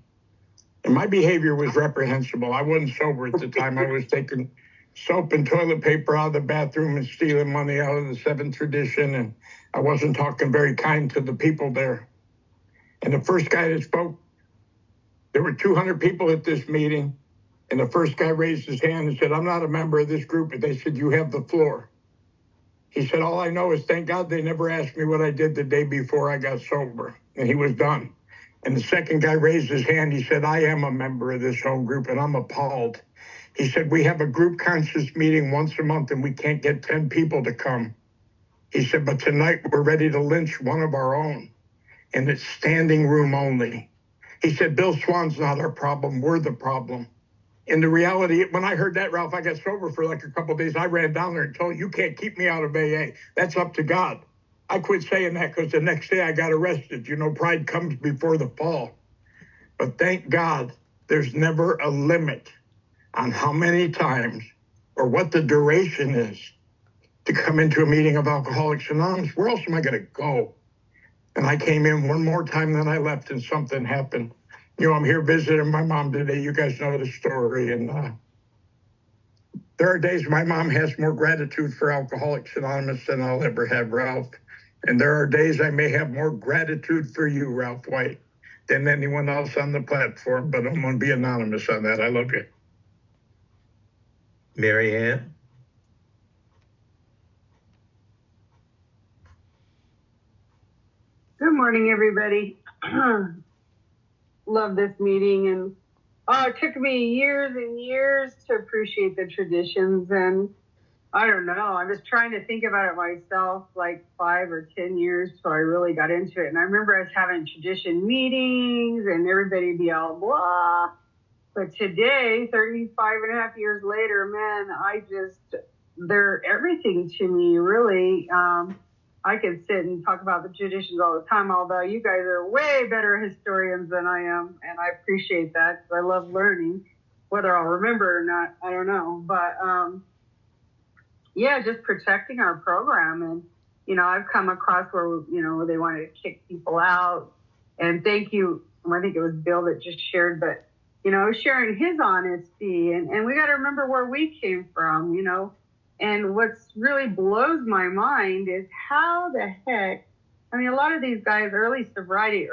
And my behavior was reprehensible. I wasn't sober at the time. I was taking soap and toilet paper out of the bathroom and stealing money out of the 7th tradition. And I wasn't talking very kind to the people there. And the first guy that spoke, there were 200 people at this meeting. And the first guy raised his hand and said, I'm not a member of this group. And they said, you have the floor. He said, all I know is thank God they never asked me what I did the day before I got sober. And he was done. And the second guy raised his hand. He said, I am a member of this home group and I'm appalled. He said, we have a group conscience meeting once a month and we can't get 10 people to come. He said, but tonight we're ready to lynch one of our own. And it's standing room only. He said, Bill Swan's not our problem. We're the problem. And the reality, when I heard that, Ralph, I got sober for like a couple of days. I ran down there and told you can't keep me out of AA. That's up to God. I quit saying that because the next day I got arrested. You know, pride comes before the fall. But thank God there's never a limit on how many times or what the duration is to come into a meeting of Alcoholics Anonymous. Where else am I going to go? And I came in one more time than I left and something happened. You know, I'm here visiting my mom today. You guys know the story. And there are days my mom has more gratitude for Alcoholics Anonymous than I'll ever have, Ralph. And there are days I may have more gratitude for you, Ralph White, than anyone else on the platform. But I'm going to be anonymous on that. I love you. Mary Ann? Good morning, everybody. Love this meeting, and it took me years and years to appreciate the traditions, and I don't know, I was trying to think about it myself like 5 or 10 years till I really got into it. And I remember us having tradition meetings and everybody be all blah, but today, 35 and a half years later, man, they're everything to me, really. I could sit and talk about the traditions all the time, although you guys are way better historians than I am, and I appreciate that because I love learning. Whether I'll remember or not, I don't know. But yeah, just protecting our program. And, you know, I've come across where, you know, they wanted to kick people out. And thank you, I think it was Bill that just shared, but, you know, sharing his honesty. And we got to remember where we came from, you know. And what's really blows my mind is how the heck, I mean, a lot of these guys, early sobriety,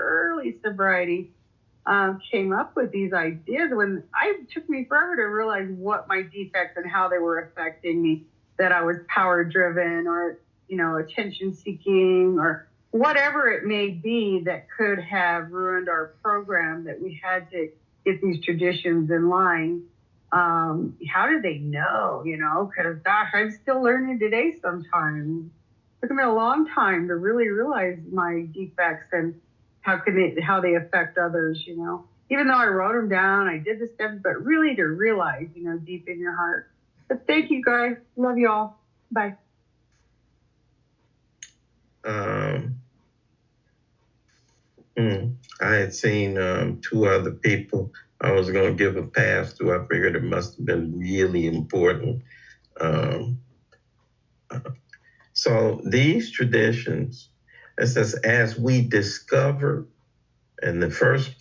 came up with these ideas when it took me forever to realize what my defects and how they were affecting me, that I was power driven or, you know, attention seeking or whatever it may be that could have ruined our program, that we had to get these traditions in line. How did they know, you know, because gosh, I'm still learning today sometimes. It took me a long time to really realize my defects and how they affect others, you know. Even though I wrote them down, I did the steps, but really to realize, you know, deep in your heart. But thank you guys. Love you all. Bye. I had seen 2 other people I was going to give a pass to. I figured it must have been really important. So these traditions, it says, as we discover, and the first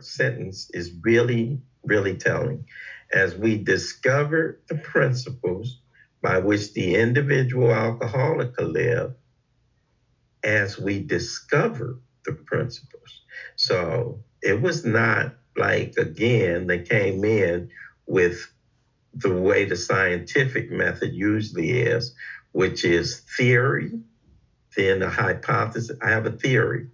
sentence is really, really telling. As we discover the principles by which the individual alcoholic can live, as we discover the principles. So it was not like, again, they came in with the way the scientific method usually is, which is theory then the hypothesis, I have a theory.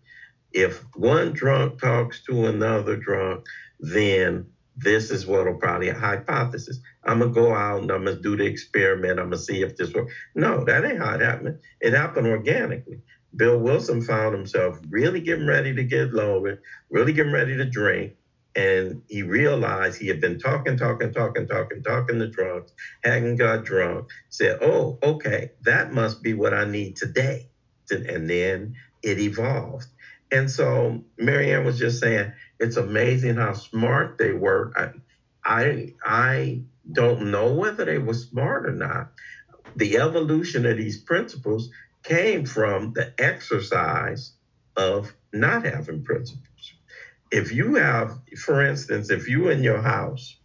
If one drunk talks to another drunk, then this is what will probably a hypothesis. I'm going to go out and I'm going to do the experiment. I'm going to see if this works. No, that ain't how it happened. It happened organically. Bill Wilson found himself really getting ready to get loaded, really getting ready to drink. And he realized he had been talking to drunks, hadn't got drunk, said, oh, okay, that must be what I need today. And then it evolved. And so Marianne was just saying, it's amazing how smart they were. I don't know whether they were smart or not. The evolution of these principles came from the exercise of not having principles. If you have, for instance, if you in your house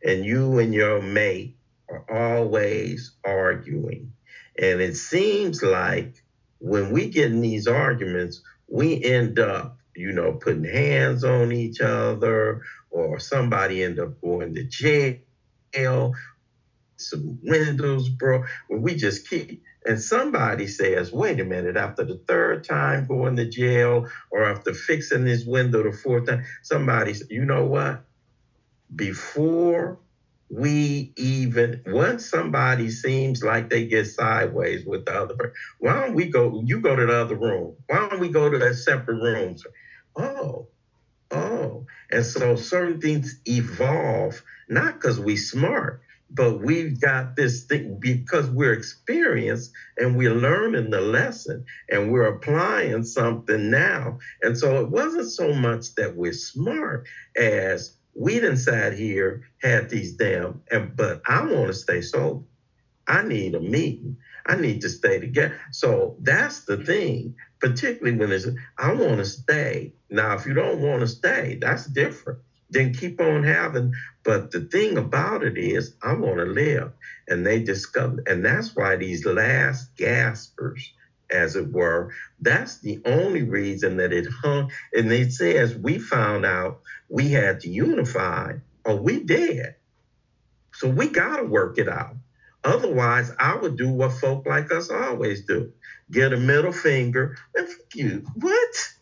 and you and your mate are always arguing, and it seems like when we get in these arguments, we end up, putting hands on each other, or somebody end up going to jail, some windows broke, when we just keep, and somebody says, wait a minute, after the third time going to jail, or after fixing this window the fourth time, somebody said, you know what? Before we even, once somebody seems like they get sideways with the other person, why don't we go, you go to the other room. Why don't we go to that separate rooms? Oh. And so certain things evolve, not because we smart, but we've got this thing because we're experienced and we're learning the lesson and we're applying something now. And so it wasn't so much that we're smart as we done sat here, had these but I want to stay sober. I need a meeting. I need to stay together. So that's the thing, particularly when I want to stay. Now, if you don't want to stay, that's different. Then keep on having. But the thing about it is, I want to live. And they discovered, and that's why these last gaspers, as it were, that's the only reason that it hung. And they say, as we found out, we had to unify or we dead. So we got to work it out. Otherwise, I would do what folk like us always do. Get a middle finger and fuck you. What?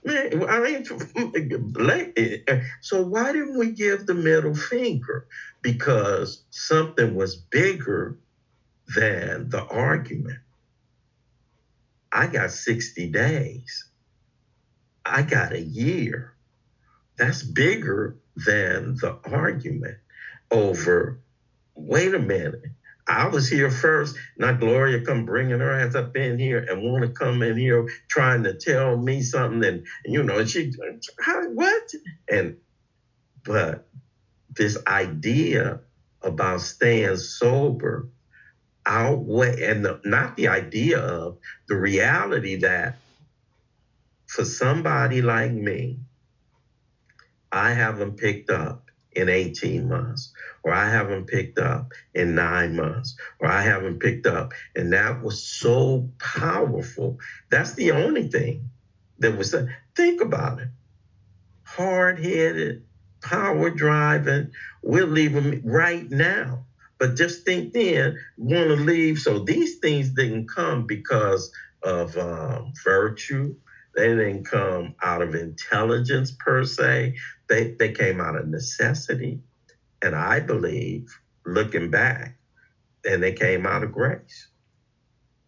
Man, I ain't. So why didn't we give the middle finger? Because something was bigger than the argument. I got 60 days. I got a year. That's bigger than the argument over, wait a minute. I was here first. Now Gloria come bringing her ass up in here and want to come in here trying to tell me something. And she, what? But this idea about staying sober outweigh, and not the idea of the reality that for somebody like me, I haven't picked up in 18 months, or I haven't picked up in 9 months, or I haven't picked up. And that was so powerful. That's the only thing that was, think about it. Hard-headed, power driving, we'll leave them right now. But just think then, want to leave. So these things didn't come because of virtue. They didn't come out of intelligence per se. They came out of necessity. And I believe, looking back, and they came out of grace.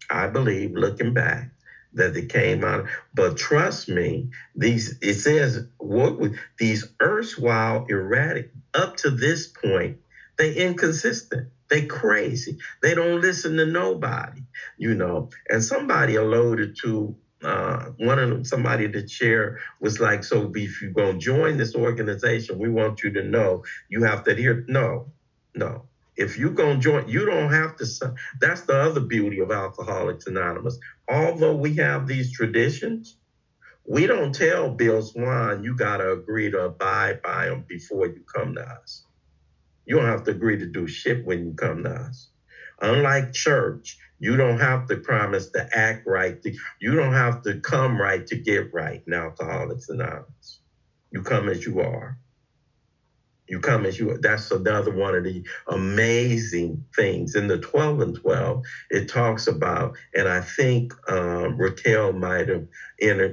I believe, looking back, that they came out. But trust me, it says, work with these erstwhile erratic, up to this point, they inconsistent. They crazy. They don't listen to nobody, And somebody alluded to, somebody at the chair was like, so if you're going to join this organization, we want you to know you have to adhere. No. If you're going to join, you don't have to. That's the other beauty of Alcoholics Anonymous. Although we have these traditions, we don't tell Bill Swan, you got to agree to abide by them before you come to us. You don't have to agree to do shit when you come to us. Unlike church, you don't have to promise to act right. You don't have to come right to get right in Alcoholics Anonymous. You come as you are. You come as you are. That's another one of the amazing things. In the 12 and 12, it talks about, and I think Raquel might have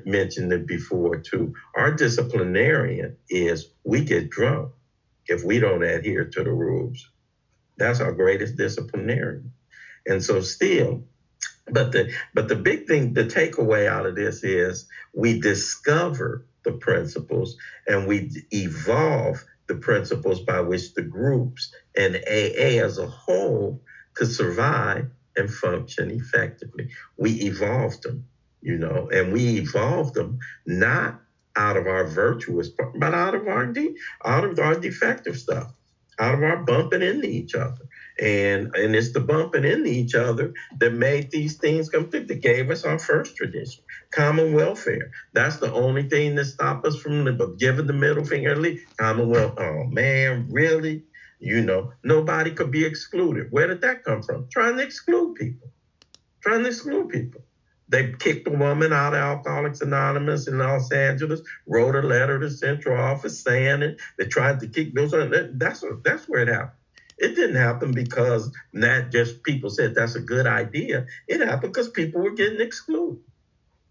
mentioned it before too, our disciplinarian is we get drunk if we don't adhere to the rules. That's our greatest disciplinarian. And so still, but the big thing, the takeaway out of this is we discover the principles and we evolve the principles by which the groups and AA as a whole could survive and function effectively. We evolved them, you know, and we evolved them not out of our virtuous part, but out of our defective stuff, out of our bumping into each other. And it's the bumping into each other that made these things come through, that gave us our first tradition, common welfare. That's the only thing that stopped us from giving the middle finger and leave. Commonwealth, oh man, really? You know, nobody could be excluded. Where did that come from? Trying to exclude people. They kicked a woman out of Alcoholics Anonymous in Los Angeles, wrote a letter to central office saying it. They tried to kick those. That's where it happened. It didn't happen because not just people said that's a good idea. It happened because people were getting excluded.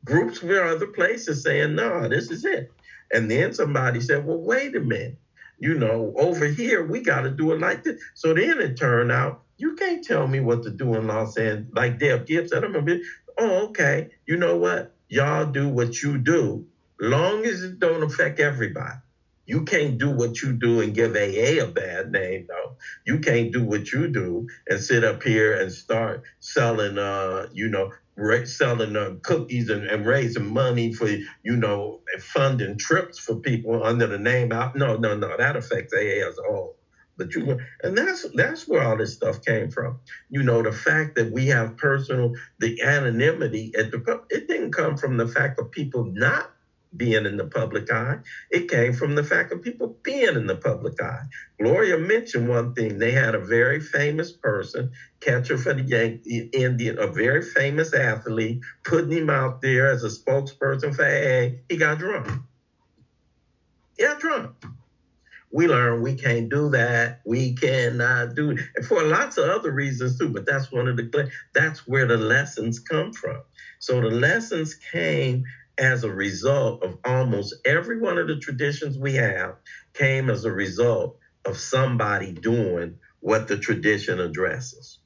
Groups were other places saying, no, this is it. And then somebody said, well, wait a minute. You know, over here, we got to do it like this. So then it turned out, you can't tell me what to do in Los Angeles. Like Deb Gibbs said, oh, okay, you know what? Y'all do what you do, long as it don't affect everybody. You can't do what you do and give AA a bad name, though. You can't do what you do and sit up here and start selling, selling cookies and raising money for, funding trips for people under the name out. No, that affects AA as a whole. But that's where all this stuff came from. You know, the fact that we have the anonymity it didn't come from the fact of people not being in the public eye. It came from the fact of people being in the public eye. Gloria mentioned one thing. They had a very famous person, catcher for the Yankee Indian, a very famous athlete, putting him out there as a spokesperson for AA. He got drunk. We learned we can't do that. We cannot do it. And for lots of other reasons too, but that's that's where the lessons come from. So the lessons came as a result of almost every one of the traditions we have came as a result of somebody doing what the tradition addresses.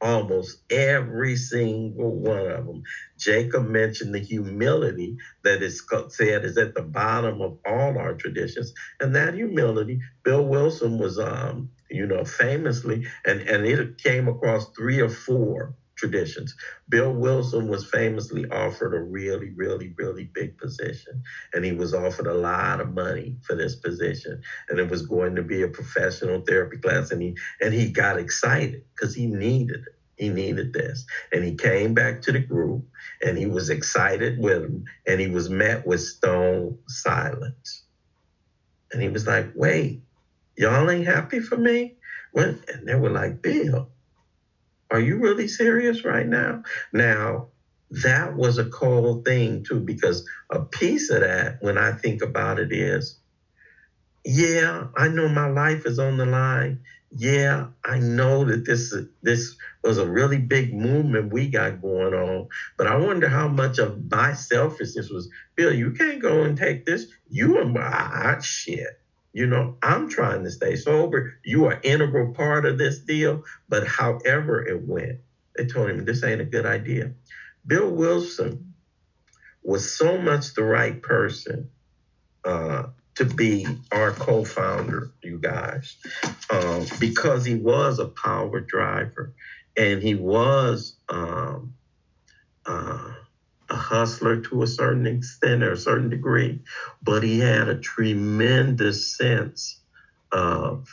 Almost every single one of them. Jacob mentioned the humility that is said is at the bottom of all our traditions. And that humility, Bill Wilson was, famously, and it came across 3 or 4 traditions. Bill Wilson was famously offered a really, really, really big position. And he was offered a lot of money for this position. And it was going to be a professional therapy class. And he got excited because he needed it. He needed this. And he came back to the group and he was excited with them. And he was met with stone silence. And he was like, wait, y'all ain't happy for me? And they were like, Bill, are you really serious right now? Now, that was a cold thing too, because a piece of that, when I think about it, is, yeah, I know my life is on the line. Yeah, I know that this was a really big movement we got going on, but I wonder how much of my selfishness was, Bill, you can't go and take this. You are my shit. I'm trying to stay sober. You are an integral part of this deal. But however it went, they told him this ain't a good idea. Bill Wilson was so much the right person to be our co-founder, you guys, because he was a power driver and he was a hustler to a certain extent or a certain degree, but he had a tremendous sense of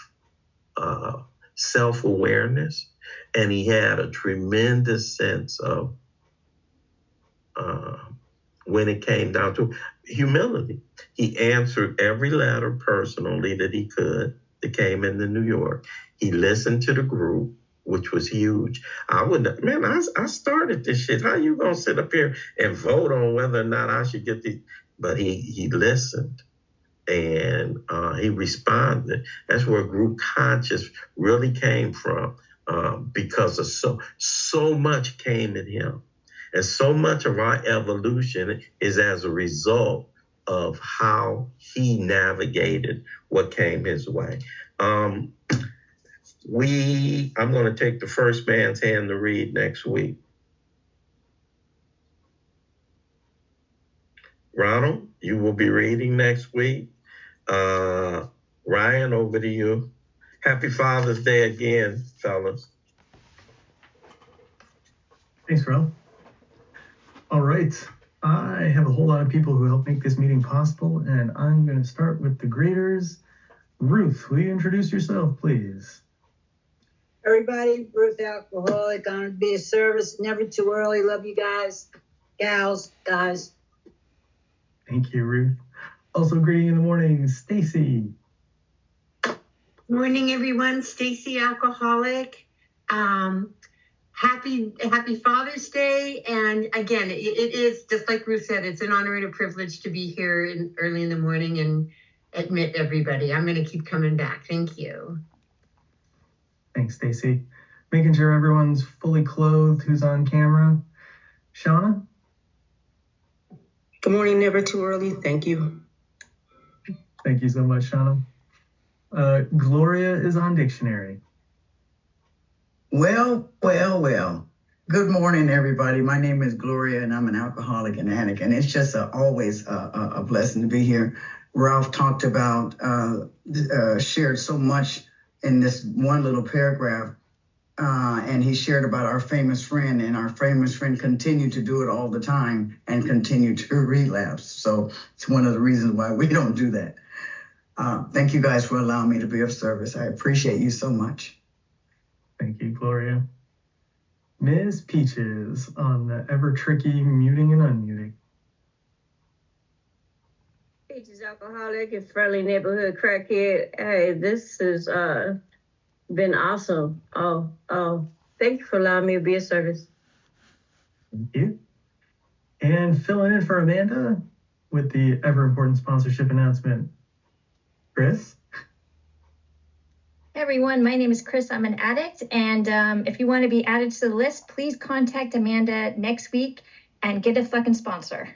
self-awareness, and he had a tremendous sense of when it came down to humility. He answered every letter personally that he could that came into New York. He listened to the group, which was huge. I started this shit. How you gonna sit up here and vote on whether or not I should get these? But he listened. and he responded. That's where group conscious really came from, because of so much came in him. And so much of our evolution is as a result of how he navigated what came his way. I'm going to take the first man's hand to read next week. Ronald, you will be reading next week. Ryan, over to you. Happy Father's Day again, fellas. Thanks, Ralph. All right. I have a whole lot of people who helped make this meeting possible, and I'm going to start with the graders. Ruth, will you introduce yourself, please? Everybody, Ruth Alcoholic, honored to be of service. Never too early. Love you guys, gals, guys. Thank you, Ruth. Also greeting in the morning, Stacy. Morning, everyone. Stacy Alcoholic. Happy Father's Day. And again, it is, just like Ruth said, it's an honor and a privilege to be here early in the morning and admit everybody. I'm going to keep coming back. Thank you. Thanks, Stacy. Making sure everyone's fully clothed who's on camera. Shauna? Good morning, never too early. Thank you. Thank you so much, Shauna. Gloria is on dictionary. Well. Good morning, everybody. My name is Gloria, and I'm an alcoholic and addict, and it's just always a blessing to be here. Ralph talked about, shared so much in this one little paragraph, and he shared about our famous friend, and our famous friend continued to do it all the time and continued to relapse. So it's one of the reasons why we don't do that. Thank you guys for allowing me to be of service. I appreciate you so much. Thank you, Gloria. Ms. Peaches on the ever-tricky muting and unmuting. Peaches Alcoholic and friendly neighborhood crackhead. Hey, this has been awesome. Oh, thank you for allowing me to be of service. Thank you. And filling in for Amanda with the ever-important sponsorship announcement, Chris. Hey everyone, my name is Chris. I'm an addict, and if you want to be added to the list, please contact Amanda next week and get a fucking sponsor.